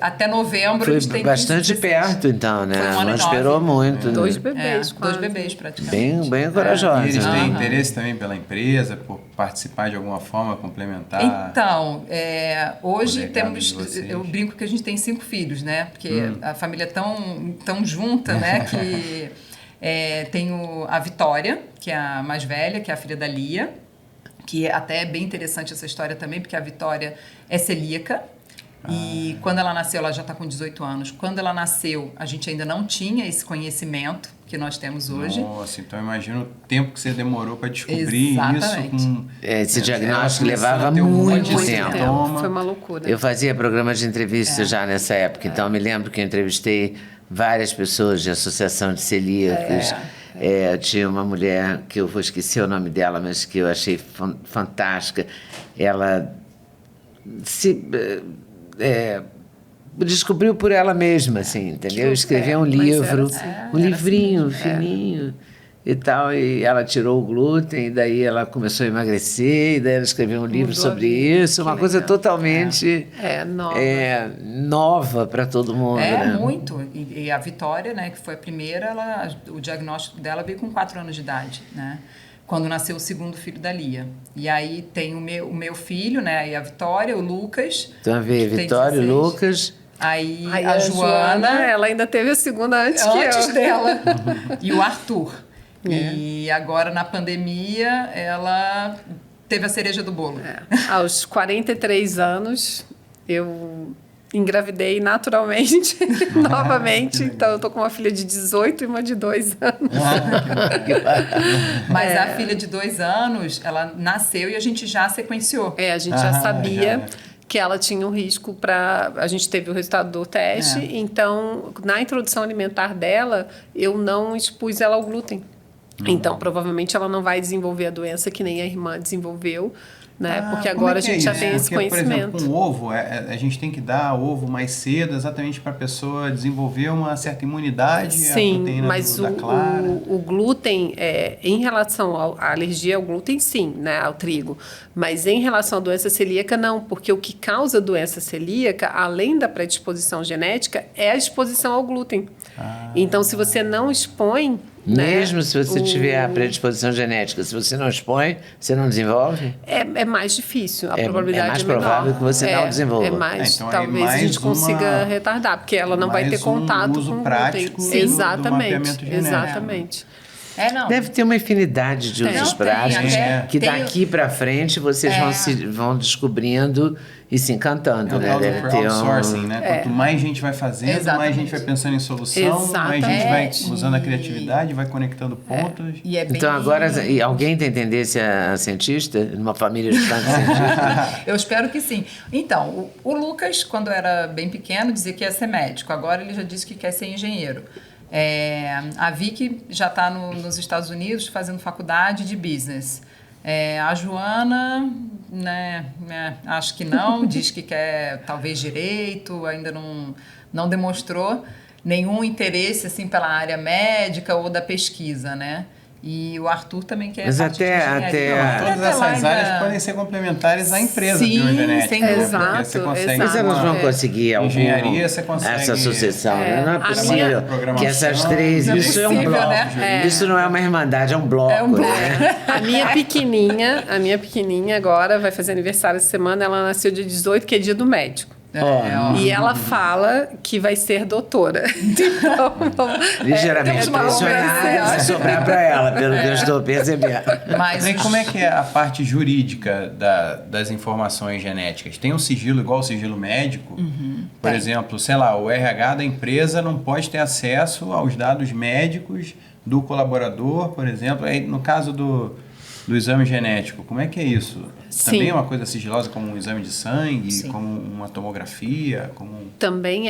até novembro, Foi eles têm 15, bastante 16. perto, então, né? Foi um ano Não e esperou 9. muito. 2 né? bebês, 2 quase. bebês, praticamente. Bem corajosa. E eles têm Aham. interesse também pela empresa, por participar de alguma forma, complementar. Então, hoje O legado temos, de vocês. eu brinco que a gente tem 5 filhos, né? Porque a família é tão junta, né? Que tenho a Vitória, que é a mais velha, que é a filha da Lia, que até é bem interessante essa história também, porque a Vitória é celíaca. E quando ela nasceu, ela já está com 18 anos. Quando ela nasceu, a gente ainda não tinha esse conhecimento que nós temos hoje. Nossa, então imagina o tempo que você demorou para descobrir Exatamente. isso. Esse diagnóstico ela levava começando a ter um monte de muito tempo. sintoma. Foi uma loucura. Eu fazia programa de entrevista já nessa época, então eu me lembro que eu entrevistei várias pessoas de associação de celíacos. Tinha uma mulher, que eu vou esquecer o nome dela, mas que eu achei fantástica. Ela descobriu por ela mesma, assim, entendeu? Escreveu um mas era livro, assim. um livrinho fininho e tal, e ela tirou o glúten, e daí ela começou a emagrecer, e daí ela escreveu um livro Mudou a sobre vida, isso, que uma coisa legal. totalmente Nova. nova para todo mundo, né? Muito. E a Vitória, né, que foi a primeira, o diagnóstico dela veio com 4 anos de idade, né? Quando nasceu o segundo filho da Lia. E aí tem o meu filho, né, e a Vitória, o Lucas. Então, vê, que tem Vitória, 16. Lucas... Aí Aí a Joana, ela ainda teve a segunda antes que eu. dela, e o Arthur. E agora, na pandemia, ela teve a cereja do bolo. Aos 43 anos, eu engravidei naturalmente, novamente. Então, eu tô com uma filha de 18 e uma de 2 anos. Mas a filha de 2 anos, ela nasceu e a gente já sequenciou. A gente já sabia que ela tinha um risco para... A gente teve o resultado do teste, então, na introdução alimentar dela, eu não expus ela ao glúten. Então, provavelmente, ela não vai desenvolver a doença que nem a irmã desenvolveu, né? Porque como agora é que a gente é já isso? tem esse Porque, conhecimento. por exemplo, com ovo, a gente tem que dar ovo mais cedo, exatamente para a pessoa desenvolver uma certa imunidade à Sim, proteína mas da clara. o glúten, em relação à alergia ao glúten, sim, né, ao trigo. Mas em relação à doença celíaca, não, porque o que causa doença celíaca, além da predisposição genética, é a exposição ao glúten. Então, se você não expõe... Mesmo se você tiver a o- predisposição genética, se você não expõe, você não desenvolve? É mais difícil, a É probabilidade mais é menor. provável que você não desenvolva. É mais, Então, aí talvez a mais gente consiga uma- retardar, porque ela não vai mais ter contato uso com o prático glúten. do Exatamente, mapeamento genético. exatamente. Não. Deve ter uma infinidade de usos Não, práticos que tem daqui para frente vocês vão descobrindo e se encantando, né? Deve ter crowdsourcing, né? Quanto mais gente vai fazendo, Exatamente. mais gente vai pensando em solução, mais gente vai usando a criatividade, vai conectando pontos. E é bem... Então agora, e alguém tem tendência a cientista? Numa família de tantos cientistas? Eu espero que sim. Então, o Lucas, quando era bem pequeno, dizia que ia ser médico. Agora ele já disse que quer ser engenheiro. A Vicky já está nos Estados Unidos fazendo faculdade de business. A Joana, né, acho que não, diz que quer talvez direito, ainda não demonstrou nenhum interesse assim, pela área médica ou da pesquisa, né? E o Arthur também quer Mas parte de engenharia. Todas essas áreas podem ser complementares à empresa biogenética. Sem né? dúvida. Exato, Porque você consegue exato. Mas elas vão conseguir engenharia, você consegue essa sucessão, né? Não é possível que essas três... Não é Isso é um possível, bloco. né? Isso não é uma irmandade, é um bloco. É um bloco. Né? A minha pequenininha agora vai fazer aniversário essa semana. Ela nasceu dia 18, que é dia do médico. E ela fala que vai ser doutora. Então, Ligeiramente temos uma pressionada, vai conversa. sobrar para ela, pelo que eu estou percebendo. Mas E como é que é a parte jurídica das informações genéticas? Tem um sigilo igual o sigilo médico? Por exemplo, sei lá, o RH da empresa não pode ter acesso aos dados médicos do colaborador, por exemplo. Aí, no caso do exame genético, como é que é isso? Sim. Também é uma coisa sigilosa como um exame de sangue, Sim. como uma tomografia? Também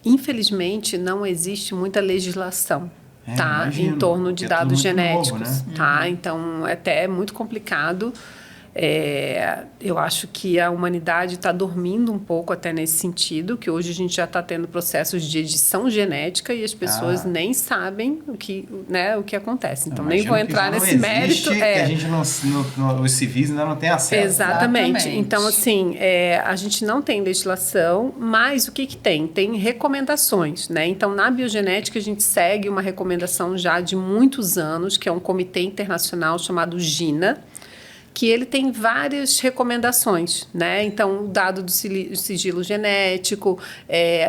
infelizmente, não existe muita legislação. Tá, imagino, em torno de porque é tudo dados muito novo, genéticos, né? tá? Então, até é muito complicado. Eu acho que a humanidade está dormindo um pouco até nesse sentido, que hoje a gente já está tendo processos de edição genética e as pessoas nem sabem o que acontece. Então, nem vou entrar nesse mérito. Que a gente os civis ainda não têm acesso. Exatamente. Então, assim, a gente não tem legislação, mas o que tem? Tem recomendações, né? Então, na biogenética, a gente segue uma recomendação já de muitos anos, que é um comitê internacional chamado GINA, que ele tem várias recomendações, né? Então, o dado do sigilo genético,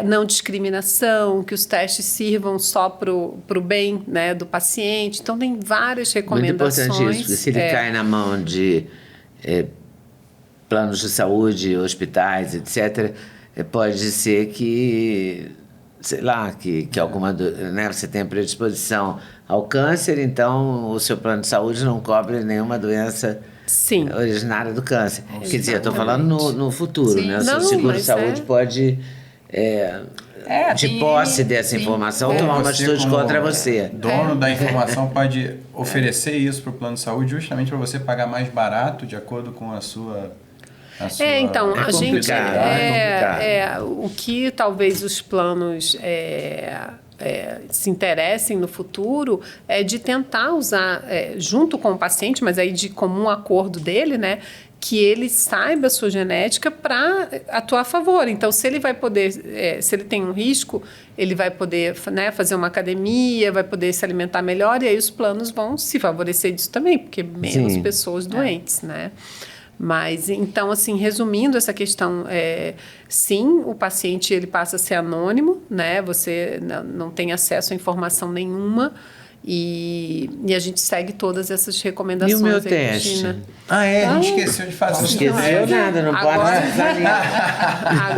não discriminação, que os testes sirvam só para o bem, né, do paciente. Então, tem várias recomendações. Muito importante isso, porque se ele cai na mão de planos de saúde, hospitais, etc., pode ser que, sei lá, que alguma, né, você tenha predisposição ao câncer, então o seu plano de saúde não cobre nenhuma doença originária do câncer. Exatamente. Quer dizer, eu estou falando no futuro, né? O seu seguro de saúde pode, de posse dessa informação, tomar uma atitude contra você. Dono da informação pode oferecer isso para o plano de saúde justamente para você pagar mais barato de acordo com a sua... Então, a gente... complicado. O que talvez os planos... se interessem no futuro é de tentar usar junto com o paciente, mas aí de comum acordo dele, né, que ele saiba a sua genética para atuar a favor. Então, se ele vai poder, se ele tem um risco, ele vai poder, né, fazer uma academia, vai poder se alimentar melhor, e aí os planos vão se favorecer disso também, porque menos pessoas doentes, né? Mas, então, assim, resumindo essa questão, sim, o paciente ele passa a ser anônimo, né? Você não tem acesso a informação nenhuma e a gente segue todas essas recomendações. E o meu teste? A gente esqueceu de fazer. Não esqueceu nada, não pode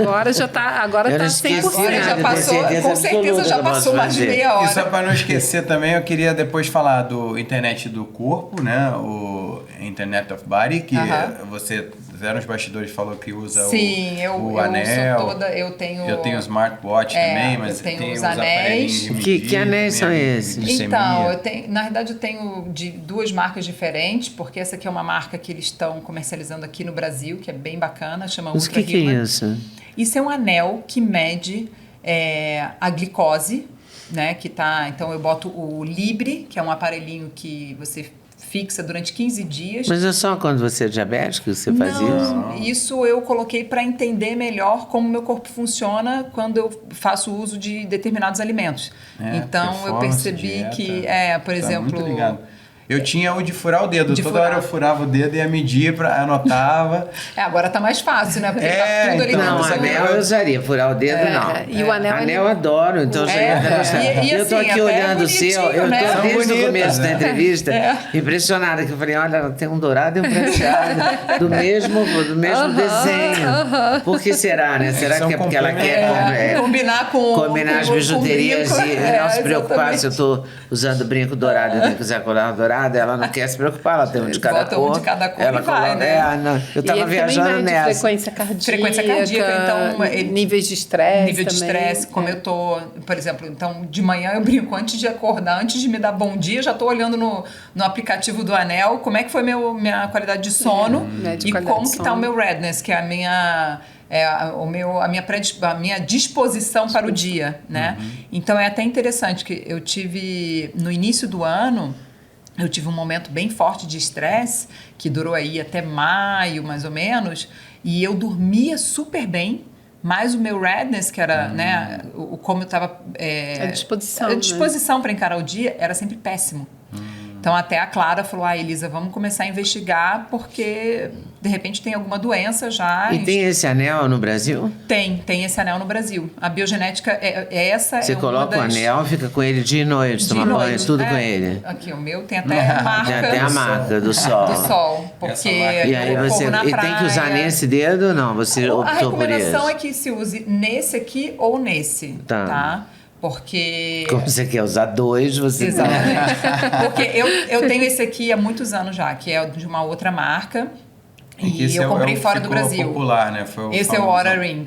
Agora já está, agora está 100%. Já passou, com certeza já passou mais de meia hora. E só para não esquecer também, eu queria depois falar do Internet do Corpo, né? O Internet of Body, que você, Zé nos bastidores, falou que usa o anel. Eu tenho o smartwatch também, mas eu tenho tem os anéis. Que anéis são esses? Então, na verdade eu tenho de duas marcas diferentes, porque essa aqui é uma marca que eles estão comercializando aqui no Brasil, que é bem bacana, chama Mas Ultra o que é isso? Isso é um anel que mede a glicose, né? Que tá, então eu boto o Libre, que é um aparelhinho que você fixa durante 15 dias. Mas é só quando você é diabético que você faz isso? Não, isso eu coloquei para entender melhor como meu corpo funciona quando eu faço uso de determinados alimentos. Então eu percebi dieta, que, por exemplo, muito ligado. Eu tinha o de furar o dedo. De Toda furar. hora eu furava o dedo e ia medir, anotava. Agora tá mais fácil, né? Porque tá tudo ali então, dentro Não, do seu anel eu usaria, furar o dedo não. E o anel, Anel ele- adoro, então já ia até gostar. E Eu tô assim, aqui até olhando o seu, bonitinho, eu né? tô São desde o bonitas, começo da né? entrevista impressionada, que eu falei, olha, ela tem um dourado e um prateado do mesmo desenho. Por que será, né? Será São que é porque ela quer combinar com combinar as com bijuterias brinco. e não se preocupar exatamente. se eu tô usando brinco dourado e tenho que usar colar dourado, ela não quer se preocupar, ela tem um de cada Bota cor. um de cada cor ela e vai, coloca, né? não, eu E tava ele viajando também mede nessa. frequência cardíaca. Frequência cardíaca, então, ele- níveis de estresse. Nível de também. estresse, como eu tô, por exemplo, então de manhã eu brinco antes de acordar, antes de me dar bom dia, já tô olhando no aplicativo do Anel como é que foi minha qualidade de sono mede e qualidade como de que tá o sono. meu redness, que é a minha disposição para o dia, né? Então é até interessante que eu tive no início do ano eu tive um momento bem forte de estresse, que durou aí até maio, mais ou menos, e eu dormia super bem, mas o meu redness, que era, né, como eu estava... A disposição, a disposição para encarar o dia era sempre péssimo. Então, até a Clara falou, Elisa, vamos começar a investigar, porque, de repente, tem alguma doença já. E tem esse anel no Brasil? Tem esse anel no Brasil. A biogenética, essa Você é uma coloca das... o anel, fica com ele dia e noite, de toma banho, noite. tudo com ele. Aqui, o meu tem até a marca... Tem até a marca do sol. Do sol, porque Essa marca. E aí eu você corro na e tem que usar praia. nesse dedo ou não? Você A optou por recomendação isso? é que se use nesse aqui ou nesse, tá? Porque... Como você quer usar dois, você Exatamente. Porque eu tenho esse aqui há muitos anos já, que é de uma outra marca. que E esse eu comprei o que fora do ficou Brasil. popular, né? Foi Esse é o famoso. Oura Ring.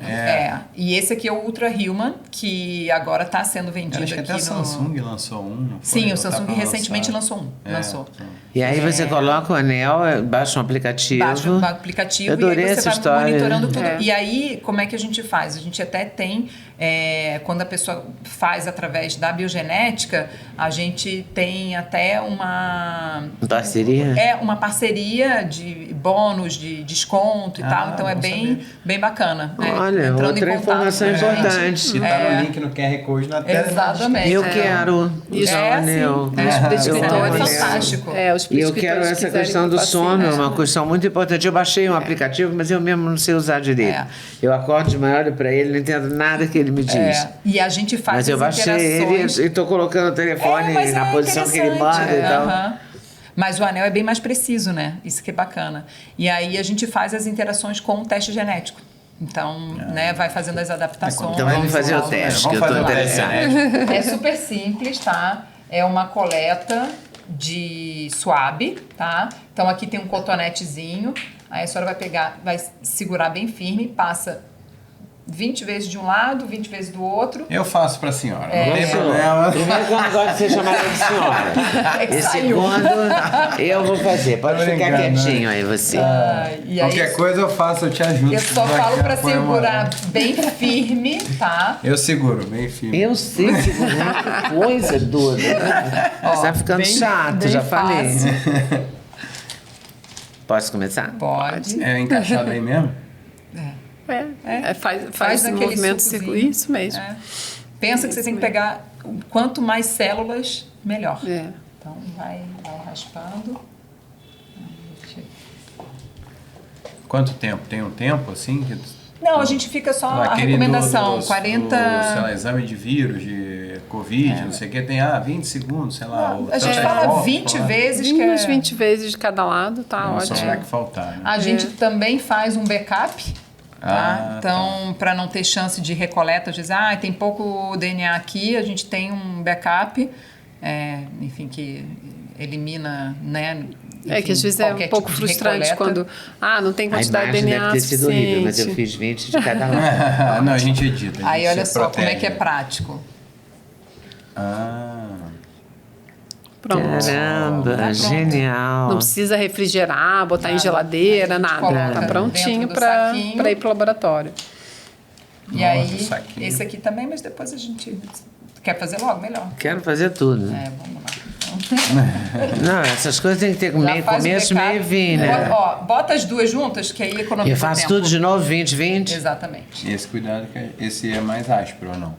E esse aqui é o Ultra Human, que agora está sendo vendido Acho que aqui até a no... Samsung lançou um, não foi? Sim, Ou o tá Samsung pra recentemente lançar? lançou um. Lançou. E aí você coloca o anel, baixa um aplicativo. Baixa o aplicativo Eu adorei e aí você essa vai história. monitorando tudo. É. E aí, como é que a gente faz? A gente até tem, quando a pessoa faz através da biogenética, a gente tem até uma... Parceria? Uma parceria de bônus, de desconto e tal. Então é bom bem, bem bacana. né? Olha, Entrando em outra contato informação com a gente. importante. E tá no link no QR Code na tela. Exatamente. Eu quero Isso. usar o anel. Sim. Os É prescritores. fantástico. Os E eu prescritores quero essa quiserem questão do paciente. sono, é uma questão muito importante. Eu baixei um aplicativo, mas eu mesmo não sei usar direito. É. Eu acordo de manhã, olho para ele, não entendo nada que ele me diz. E a gente faz Mas eu as baixei interações. ele e estou colocando o telefone mas na posição que ele interessante. manda e tal. Aham. Mas o anel é bem mais preciso, né? Isso que é bacana. E aí a gente faz as interações com o teste genético. Então, né, vai fazendo as adaptações. Então vamos fazer o teste, que eu estou interessado. É super simples, tá? É uma coleta de suave, tá? Então aqui tem um cotonetezinho. Aí a senhora vai pegar, vai segurar bem firme, passa 20 vezes de um lado, 20 vezes do outro. Eu faço pra senhora, não tem Senhora, problema. primeiro que eu não gosto de ser chamada de senhora. É que E saiu. segundo, eu vou fazer. Pode Tô ficar brincando, quietinho aí, você. E aí, Qualquer coisa eu faço, eu te ajudo. eu só Vai, falo pra põe uma- segurar bem firme, tá? Eu seguro, bem firme. Eu sei segurar, que coisa doida. Você tá ficando bem- chato, bem já falei. fácil. Posso começar? Pode. É encaixado aí mesmo? Faz um aquele movimento sucozinho. circular. Isso mesmo. Pensa que você tem que pegar quanto mais células, melhor. É. Então vai raspando. Quanto tempo? Tem um tempo assim? Não, a gente fica só a Aquele recomendação, do, 40... sei lá, exame de vírus, de Covid, não sei o que, tem 20 segundos, sei lá. ou A gente tanta fala foto, 20 né? vezes que Uns é... 20 vezes de cada lado, tá Não, só ótimo. vai que faltar, né? A gente também faz um backup, tá? Ah, Então, para não ter chance de recoleta, às vezes, tem pouco DNA aqui, a gente tem um backup, enfim, que elimina, né? É que às vezes é um pouco frustrante quando não tem A quantidade de imagem DNA deve ter sido horrível, mas eu suficiente. fiz 20 de cada lado. Não, a gente edita. Aí olha se só como é protege. que é prático. Pronto. Caramba, genial. Não precisa refrigerar, botar em geladeira, nada. coloca Tá prontinho dentro do para saquinho. ir pro laboratório. E Nossa, aí, saquinho. esse aqui também, mas depois a gente... Quer fazer logo? Melhor. Quero fazer tudo. Vamos lá. Não, essas coisas tem que ter Já meio faz o começo, backup. meio e fim, né? Bota as duas juntas, que aí economiza Eu faço tempo. tudo de novo, 20, 20. Exatamente. Esse cuidado, esse é mais áspero ou não?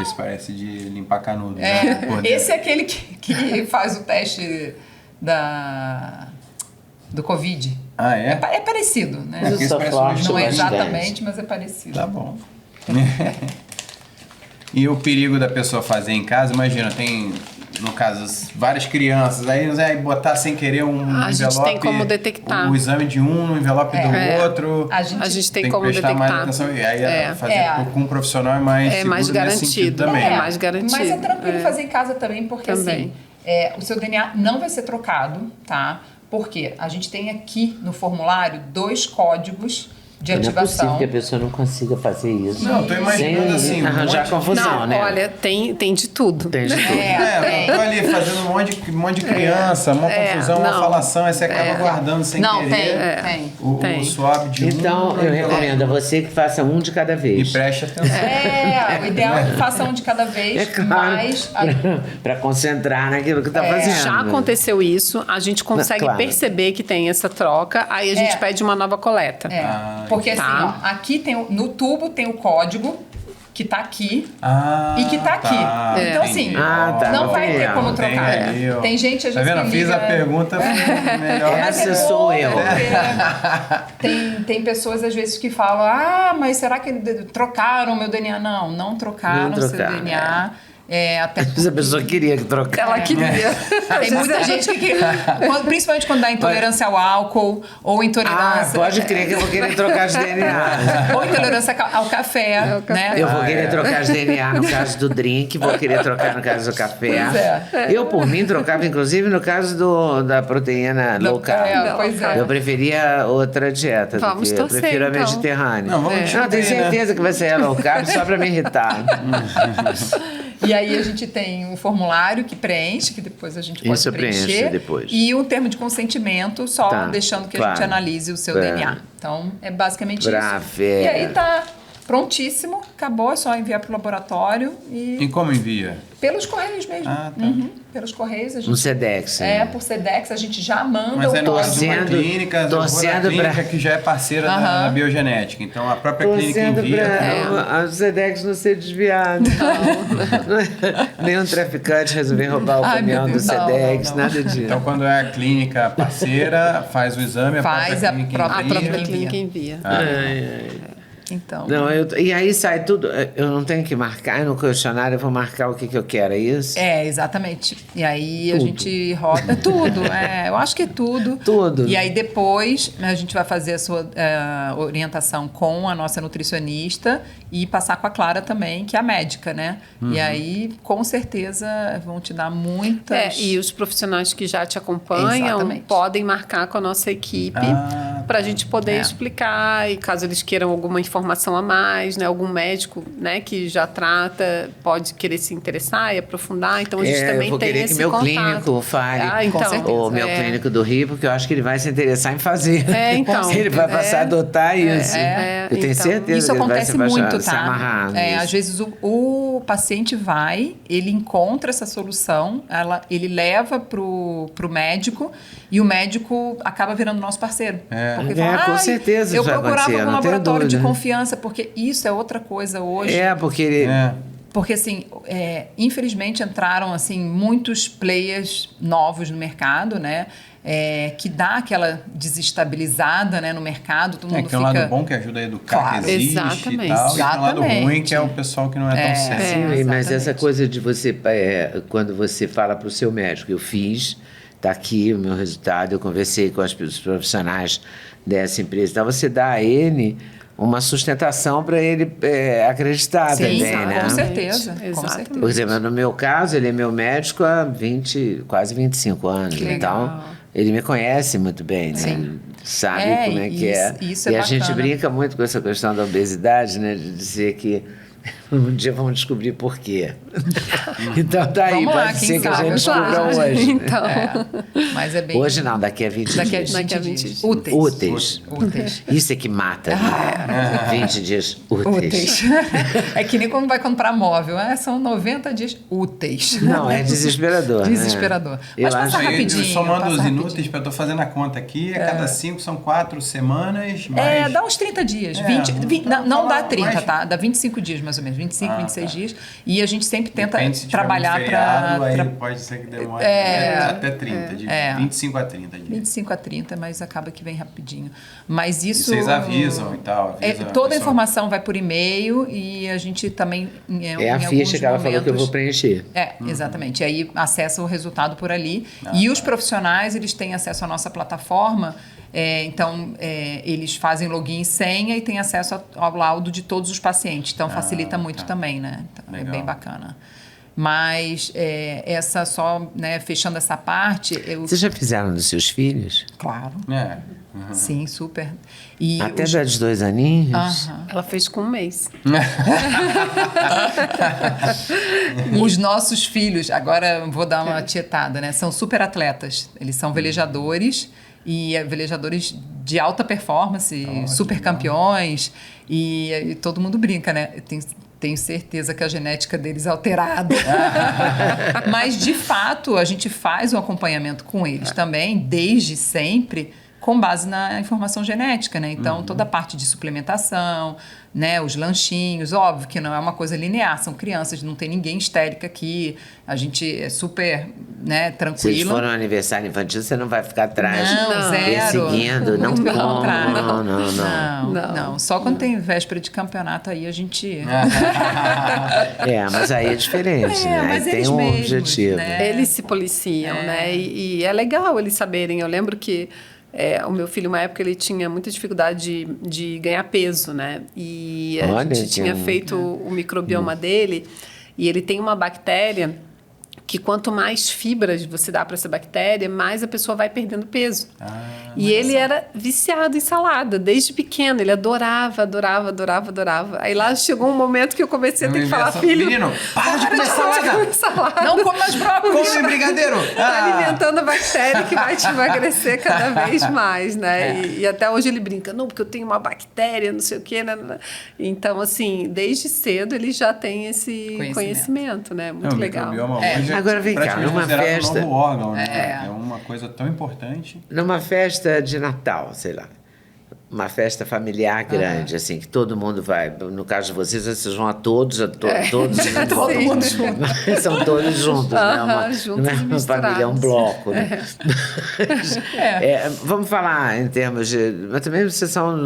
Esse parece de limpar canudo. É, né, por dentro. esse é aquele que faz o teste do Covid. Ah, é? É parecido, né? Mas Aqui eu só parece flash Não é bastante. exatamente, mas é parecido. Tá bom. E o perigo da pessoa fazer em casa, imagina, tem, no caso, várias crianças, aí botar sem querer um A envelope... gente tem como detectar. O exame de um no envelope do outro. A A gente tem que como prestar mais detectar. atenção. E aí fazer com um profissional é mais seguro mais nesse sentido garantido. também. É mais garantido. Mas é tranquilo fazer em casa também, porque Também. assim, o seu DNA não vai ser trocado, tá? Porque a gente tem aqui no formulário 2 códigos de Não é possível ativação. que a pessoa não consiga fazer isso. Não, tô imaginando Sem assim, um arranjar monte de- confusão, Não, né? olha, tem de tudo. Tem de tudo. tem. Eu tô ali fazendo um monte de criança, uma confusão, uma não. falação, aí você acaba guardando sem Não, querer. tem. Tem. O swab de Então, um. eu recomendo a você que faça um de cada E vez. preste atenção. O ideal é que faça um de cada vez, É claro. mas... Para concentrar naquilo que está fazendo. Já aconteceu isso, a gente consegue Claro. perceber que tem essa troca, aí a gente pede uma nova coleta. Porque assim, Tá. ó, aqui tem no tubo tem o código que tá aqui e que tá aqui. Então, entendi. assim, tá, não vai ter entendeu. como trocar. Entendi, ó. Tem gente, às Tá vezes, vendo? que Fiz liga... a pergunta melhor. Mas Essa é sou bom, eu. porque tem pessoas, às vezes, que falam, mas será que trocaram o meu DNA? Não trocaram o seu trocaram, DNA. Até Essa pessoa queria que trocasse. Ela queria. Tem muita gente que principalmente quando dá intolerância ao álcool ou intolerância... Pode crer que eu vou querer trocar de DNA. Ou intolerância ao café, né? Eu vou querer trocar de DNA no caso do drink, vou querer trocar no caso do café. Pois Eu, por mim, trocava inclusive no caso da proteína low carb. Pois é. Eu preferia outra dieta. Vamos eu torcer, prefiro a então. mediterrânea. Não, vamos Não, tenho descobrir, né? certeza que vai ser a low carb só pra me irritar. E aí a gente tem um formulário que preenche, que depois a gente pode Isso eu preencho preencher. depois. E um termo de consentimento, só Tá, deixando que a claro. gente analise o seu DNA. Então, é basicamente Pra isso. ver. E aí tá prontíssimo, acabou, é só enviar pro laboratório E e como envia? pelos correios mesmo. Ah, tá. Pelos correios a gente... Um Sedex. né? por Sedex, a gente já manda Mas é o no caso de uma Torcendo- clínica, eu vou na torcendo clínica pra- que já é parceira da biogenética. Então a própria clínica Torcendo envia. pra a Sedex não ser desviado. Nenhum traficante resolver roubar o Ai, caminhão meu do Deus, não, Sedex, não. nada disso. Então quando é a clínica parceira, faz o exame, Faz a a própria clínica própria envia. A própria Envia. clínica envia. Então... Não, e aí sai tudo. Eu não tenho que marcar no questionário, eu vou marcar o que eu quero, é isso? Exatamente. E aí a Tudo. gente roda tudo. Eu acho que é tudo. Tudo. E aí depois a gente vai fazer a sua orientação com a nossa nutricionista e passar com a Clara também, que é a médica, né? E aí, com certeza, vão te dar muitas... E os profissionais que já te acompanham Exatamente. podem marcar com a nossa equipe para a gente poder explicar, e caso eles queiram alguma informação a mais, né? Algum médico, né, que já trata pode querer se interessar e aprofundar, então a gente também eu vou tem querer esse que meu contato. clínico fale, então, o meu clínico do Rio, porque eu acho que ele vai se interessar em fazer. Então, ele vai passar a adotar isso. Eu tenho então. certeza Isso que ele vai acontece se muito, se tá? amarrar nisso. Às vezes o paciente vai, ele encontra essa solução, ele leva pro médico e o médico acaba virando nosso parceiro. Porque com certeza eu isso vai procurava acontecer, um não tenho laboratório de dúvida. confiança, porque isso é outra coisa hoje. Porque ele... Porque, assim, infelizmente entraram, assim, muitos players novos no mercado, né? Que dá aquela desestabilizada, né, no mercado, todo mundo que é um fica... lado bom que ajuda a educar Claro. que existe Exatamente. e tal. E tem um lado Exatamente. ruim que é o pessoal que não é tão sério. Sim, mas exatamente. essa coisa de você, quando você fala para o seu médico, eu fiz, está aqui o meu resultado, eu conversei com os profissionais dessa empresa, então você dá a ele uma sustentação para ele acreditar Sim, também, né? com certeza. Com Exatamente. certeza. Por exemplo, no meu caso, ele é meu médico há quase 25 anos, Que então legal. ele me conhece muito bem, né? Ele sabe como é que é. Isso é e a bacana. gente brinca muito com essa questão da obesidade, né? De dizer que um dia vamos descobrir por quê. Então tá aí, Vamos lá, pode quem ser que a sabe, gente claro. descubra hoje. Então, Mas é bem... Hoje não, daqui a 20 Daqui a dias. 20 20 dias. dias. Úteis. Úteis. Isso é que mata, né? 20 dias úteis. É que nem quando vai comprar móvel. São 90 dias úteis. Não, é desesperador. né? Desesperador. Eu Mas passa acho- rapidinho. Somando passa os rapidinho. inúteis, eu tô fazendo a conta aqui, a cada 5 são 4 semanas, mais... Dá uns 30 dias. Não dá 30, tá? Dá 25 dias, mais ou menos. 25, 26 dias. E a gente sempre tenta... Depende se tiver trabalhar muito feriado, para... aí pode ser que demore até 30, de 25 a 30 dias. 25 a 30, mas acaba que vem rapidinho. Mas isso... E vocês avisam e tal? Toda a informação vai por e-mail e a gente também... É a ficha que ela falou que eu vou preencher. Exatamente. E aí acessa o resultado por ali. E os profissionais, eles têm acesso à nossa plataforma. Então, eles fazem login e senha e têm acesso ao laudo de todos os pacientes. Então, facilita muito também, né? Então, é bem bacana. Mas, essa só, né, fechando essa parte... Vocês já fizeram dos seus filhos? Claro. Uhum. Sim, super. E até já de 2 aninhos? Ela fez com 1 mês. Os nossos filhos, agora vou dar uma tietada, né? São super atletas. Eles são velejadores e velejadores de alta performance, super campeões. E todo mundo brinca, né? Tenho certeza que a genética deles é alterada. Mas, de fato, a gente faz o acompanhamento com eles também, desde sempre, com base na informação genética, né? Então, toda a parte de suplementação, né? Os lanchinhos, óbvio que não é uma coisa linear, são crianças, não tem ninguém histérica aqui, a gente é super, né, tranquilo. Se eles forem um aniversário infantil, você não vai ficar atrás, zero. perseguindo, não Muito pelo como, contrário. não. Só quando tem véspera de campeonato, aí a gente... Mas aí é diferente, né? Mas aí tem um mesmos, objetivo. né? Eles se policiam, né? E é legal eles saberem. Eu lembro que o meu filho, uma época, ele tinha muita dificuldade de ganhar peso, né? E a gente tinha feito o microbioma dele e ele tem uma bactéria que quanto mais fibras você dá para essa bactéria, mais a pessoa vai perdendo peso. E ele era viciado em salada, desde pequeno. Ele adorava. Aí lá chegou um momento que eu comecei a ter que falar, filho... Menino, para de comer salada. Não come mais brócolis. Come brigadeiro. Tá alimentando a bactéria que vai te emagrecer cada vez mais, né? E até hoje ele brinca, não, porque eu tenho uma bactéria, não sei o quê, né? Então, assim, desde cedo ele já tem esse conhecimento, né? Muito legal. Hoje Agora vem cá, numa festa... um novo órgão, né? É uma coisa tão importante. Numa festa de Natal, sei lá. Uma festa familiar grande, assim, que todo mundo vai. No caso de vocês vão a todos todo mundo junto. São todos juntos, né? Juntos não é uma família, é um bloco, né? Vamos falar em termos de... Mas também vocês são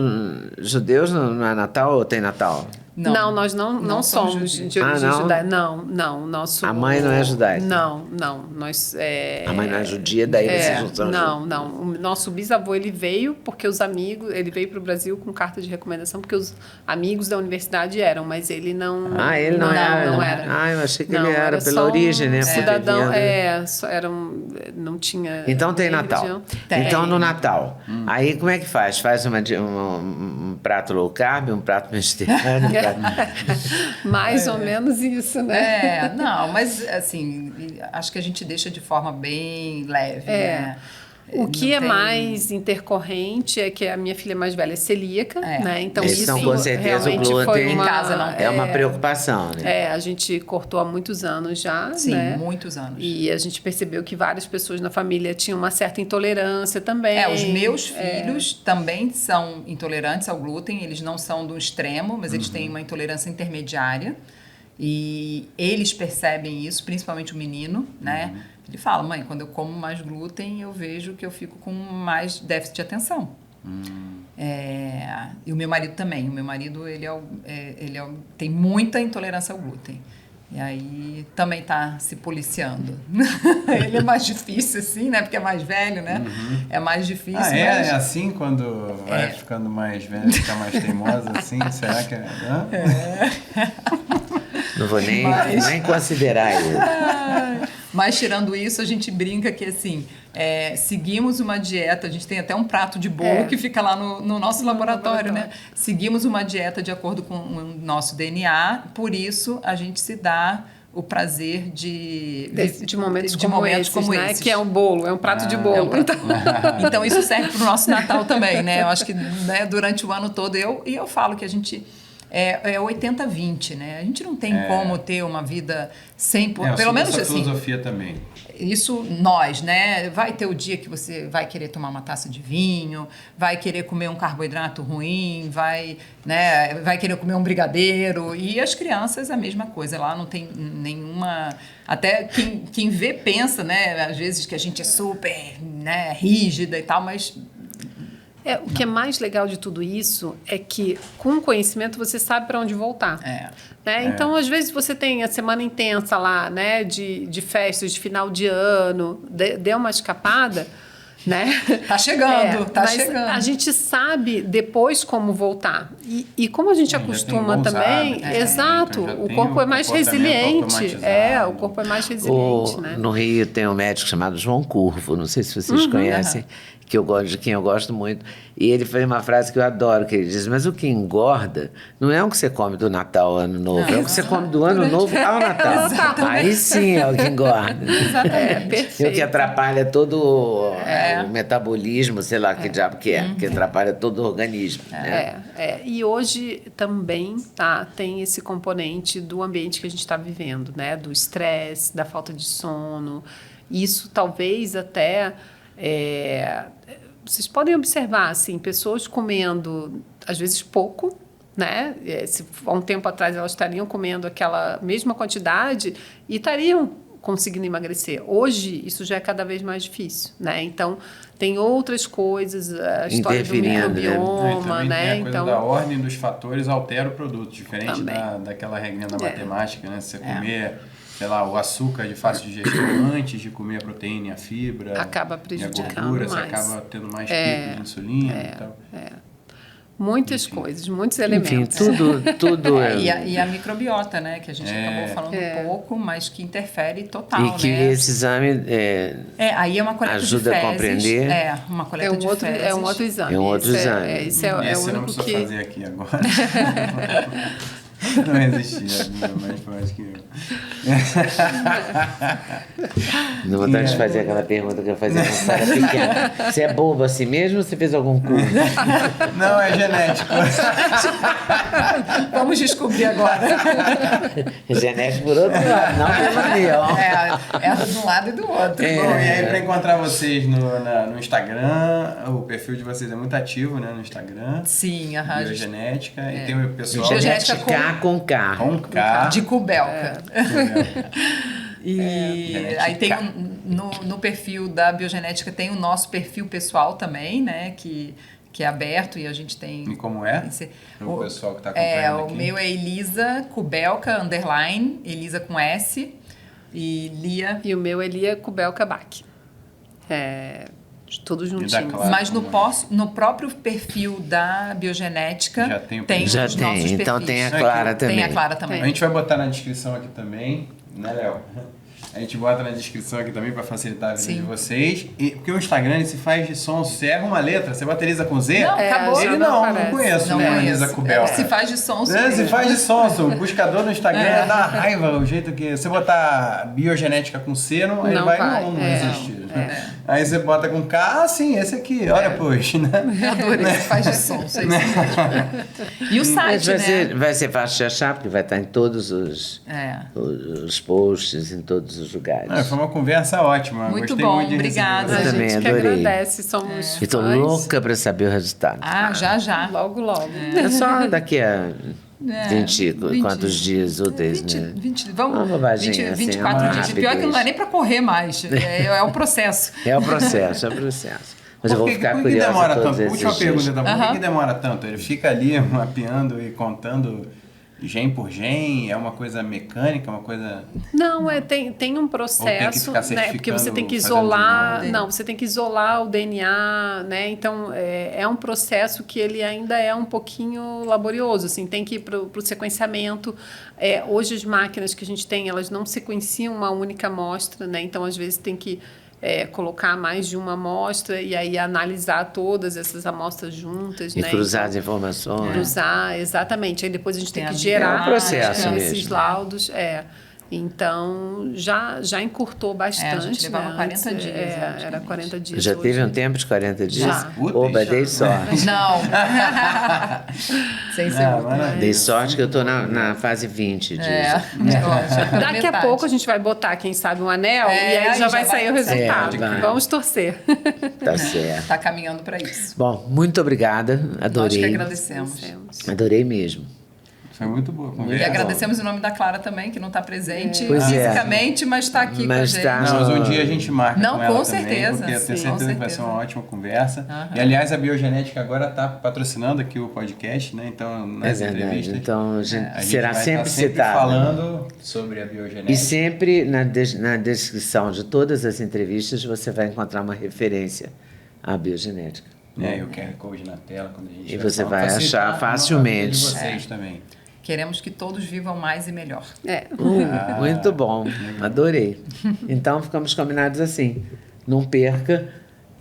judeus, não é Natal ou tem Natal? Não, nós não somos de origem judaica. Não. A mãe não é judaica? Não. Nós, a mãe não é judia, daí vocês não são Não. O nosso bisavô, ele veio porque os amigos... Ele veio para o Brasil com carta de recomendação porque os amigos da universidade eram, mas ele não... ele não era? Não era. Eu achei que ele era pela origem, né? Cidadão, não tinha... Então tem Natal. Então no Natal. Aí como é que faz? Faz um prato low carb, um prato mediterrâneo? Mais ou menos isso, né? Não, mas assim, acho que a gente deixa de forma bem leve, né? O que é mais intercorrente é que a minha filha mais velha é celíaca, né? Então isso com certeza o glúten em casa não é uma preocupação, né? A gente cortou há muitos anos já, Sim, né? muitos anos. E a gente percebeu que várias pessoas na família tinham uma certa intolerância também. Os meus filhos também são intolerantes ao glúten, eles não são do extremo, mas eles têm uma intolerância intermediária. E eles percebem isso, principalmente o menino, né? Ele fala, mãe, quando eu como mais glúten, eu vejo que eu fico com mais déficit de atenção. E o meu marido também. O meu marido, ele tem muita intolerância ao glúten. E aí também tá se policiando. Ele é mais difícil, assim, né? Porque é mais velho, né? É mais difícil. É assim quando vai ficando mais velho, fica mais teimosa, assim? Será que Não vou nem considerar isso. Mas, tirando isso, a gente brinca que, assim, seguimos uma dieta, a gente tem até um prato de bolo que fica lá no nosso laboratório, né? Seguimos uma dieta de acordo com o nosso DNA, por isso a gente se dá o prazer de momentos como né? esses. Que é um bolo, é um prato de bolo. Então, isso serve para o nosso Natal também, né? Eu acho que, né, durante o ano todo, eu falo que a gente é 80-20, né? A gente não tem como ter uma vida 100%, pelo menos essa assim. filosofia também. Isso nós, né? Vai ter o dia que você vai querer tomar uma taça de vinho, vai querer comer um carboidrato ruim, vai querer comer um brigadeiro. E as crianças a mesma coisa. Lá não tem nenhuma... Até quem vê pensa, né? Às vezes que a gente é super, né, rígida e tal, mas... O que é mais legal de tudo isso é que, com o conhecimento, você sabe para onde voltar. Né? Então, às vezes, você tem a semana intensa lá, né, de festas, de final de ano, deu uma escapada, né? Tá chegando, mas chegando. A gente sabe depois como voltar. E como a gente acostuma também, exato, então o corpo é mais resiliente. O corpo é mais resiliente, né? No Rio tem um médico chamado João Curvo, não sei se vocês conhecem, de quem eu gosto muito. E ele fez uma frase que eu adoro, que ele diz, mas o que engorda não é o que você come do Natal ao Ano Novo, é o que você come do Ano Novo ao Natal. Aí sim é o que engorda. Perfeito. E o que atrapalha todo o metabolismo, sei lá que diabo que é, que atrapalha todo o organismo. E hoje também tem esse componente do ambiente que a gente está vivendo, né? Do estresse, da falta de sono. Isso talvez até... vocês podem observar, assim, pessoas comendo, às vezes, pouco, né? Se há um tempo atrás elas estariam comendo aquela mesma quantidade e estariam conseguindo emagrecer. Hoje, isso já é cada vez mais difícil, né? Então, tem outras coisas, a história do microbioma, né? Tem a coisa da ordem dos fatores altera o produto, diferente daquela regrinha da matemática, né? Se você comer... sei lá, o açúcar de fácil digestão antes de comer a proteína e a fibra. Acaba prejudicando a gordura, mais. Você acaba tendo mais pico de insulina e tal. Muitas coisas, muitos elementos. Enfim, tudo e a microbiota, né? Que a gente acabou falando um pouco, mas que interfere total, e que né? esse exame aí é uma coleta ajuda de fezes, a compreender. Uma coleta de fezes. É um outro exame. É um outro exame. Esse é o Esse único não precisa fazer aqui agora. Não existia, mais forte que eu. Não vontade de fazer aquela pergunta que eu fazia quando você era pequena. Você é bobo assim mesmo ou você fez algum curso? Não, é genético. Vamos descobrir agora. Genético por outro lado, não pelo meu. É de um lado e do outro. Bom, e aí para encontrar vocês no Instagram, o perfil de vocês é muito ativo, né? No Instagram. Sim, Biogenética. E tem o pessoal... Biogenética com K. Com K. De Kubelka. E aí tem no perfil da Biogenética tem o nosso perfil pessoal também, né? Que é aberto e a gente tem... E como é? O pessoal que está acompanhando aqui. O meu é Elisa Kubelka, _ Elisa com S, e Lia... E o meu é Lia Kubelka Bach. Tudo juntinho. Mas no próprio perfil da Biogenética tem os nossos perfis. Então tem a Clara também. Tem a Clara também. A gente vai botar na descrição aqui também, né, Léo? A gente bota na descrição aqui também para facilitar a vida de vocês. Porque o Instagram ele se faz de som, você erra uma letra, você bota Elisa com Z? Não, acabou. Ele não conheço, né? Elisa Kubelka. Se faz de som. Se faz de som. O buscador no Instagram dá raiva, o jeito que... você botar Biogenética com C, ele não existe. Aí você bota com K, sim, esse aqui, olha, poxa, né? Eu adorei, se faz de som, sei isso mesmo. E o site, Vai ser fácil de achar, porque vai estar em todos os posts, em todos os lugares. Foi uma conversa ótima. Muito Gostei bom, muito de obrigada. A também gente que adorei. agradece, somos Estou louca para saber o resultado. Já. Logo. É só daqui a 20 quantos dias úteis, 20, né? 24 dias. Pior que não dá nem para correr mais. É o processo. É o processo. Mas eu vou ficar por que curiosa demora todos tanto? esses Última dias. pergunta, por que demora tanto? Ele fica ali mapeando e contando gen por gen? É uma coisa mecânica, uma coisa... Não, tem um processo, né? Porque você tem que isolar... Não, você tem que isolar o DNA, né? Então, é um processo que ele ainda é um pouquinho laborioso, assim. Tem que ir para o sequenciamento. Hoje, as máquinas que a gente tem, elas não sequenciam uma única amostra, né? Então, às vezes, tem que colocar mais de uma amostra e aí analisar todas essas amostras juntas. E né? cruzar as informações. Cruzar, exatamente. Aí depois a gente tem que a gerar processo esses mesmo. laudos. Então, já encurtou bastante. a gente levava 40 dias, era 40 dias. Já hoje. teve um tempo de 40 dias? Já. Oba, dei sorte. Não. Sem ser Ah, útil. maravilha. Dei sorte que eu estou na fase 20 dias. Daqui a pouco a gente vai botar, quem sabe, um anel e aí já vai sair o resultado. vai. Vamos torcer. Tá certo. Está caminhando para isso. Bom, muito obrigada. Nós que Adorei. agradecemos. Adorei mesmo. Foi muito boa a E conversa. agradecemos em nome da Clara também, que não está presente Pois é. fisicamente, mas está aqui Mas com a gente. tá. Não, mas um dia a gente marca Não, com ela com também, certeza, porque eu tenho sim, certeza com que vai ser certeza. uma ótima conversa. Aham. E, aliás, a Biogenética agora está patrocinando aqui o podcast, né? Então, nas É verdade. entrevistas, Então, a gente a gente será vai sempre estar sempre citada. falando sobre a biogenética. E sempre na descrição de todas as entrevistas você vai encontrar uma referência à biogenética. E o QR Code na tela, quando a gente E você falar, vai facilitar achar a vida facilmente. de vocês também. Queremos que todos vivam mais e melhor. Muito bom, adorei. Então ficamos combinados assim. Não perca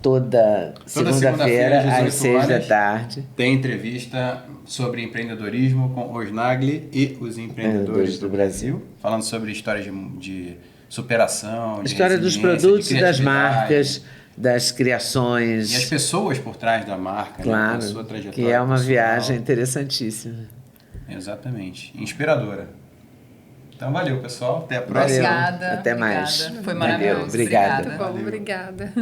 toda segunda-feira às 18 6 da horas. tarde. Tem entrevista sobre empreendedorismo com Osnagli e os empreendedores do Brasil, falando sobre histórias de superação, de História dos resiliência, produtos de e das criatividade. marcas, das criações. E as pessoas por trás da marca, né, com a sua Claro, trajetória que é uma pessoal. viagem interessantíssima. Exatamente. Inspiradora. Então, valeu, pessoal. Até a próxima. Valeu. Obrigada. Até mais. Obrigada. Foi Valeu, maravilhoso. obrigada. Bom, obrigada.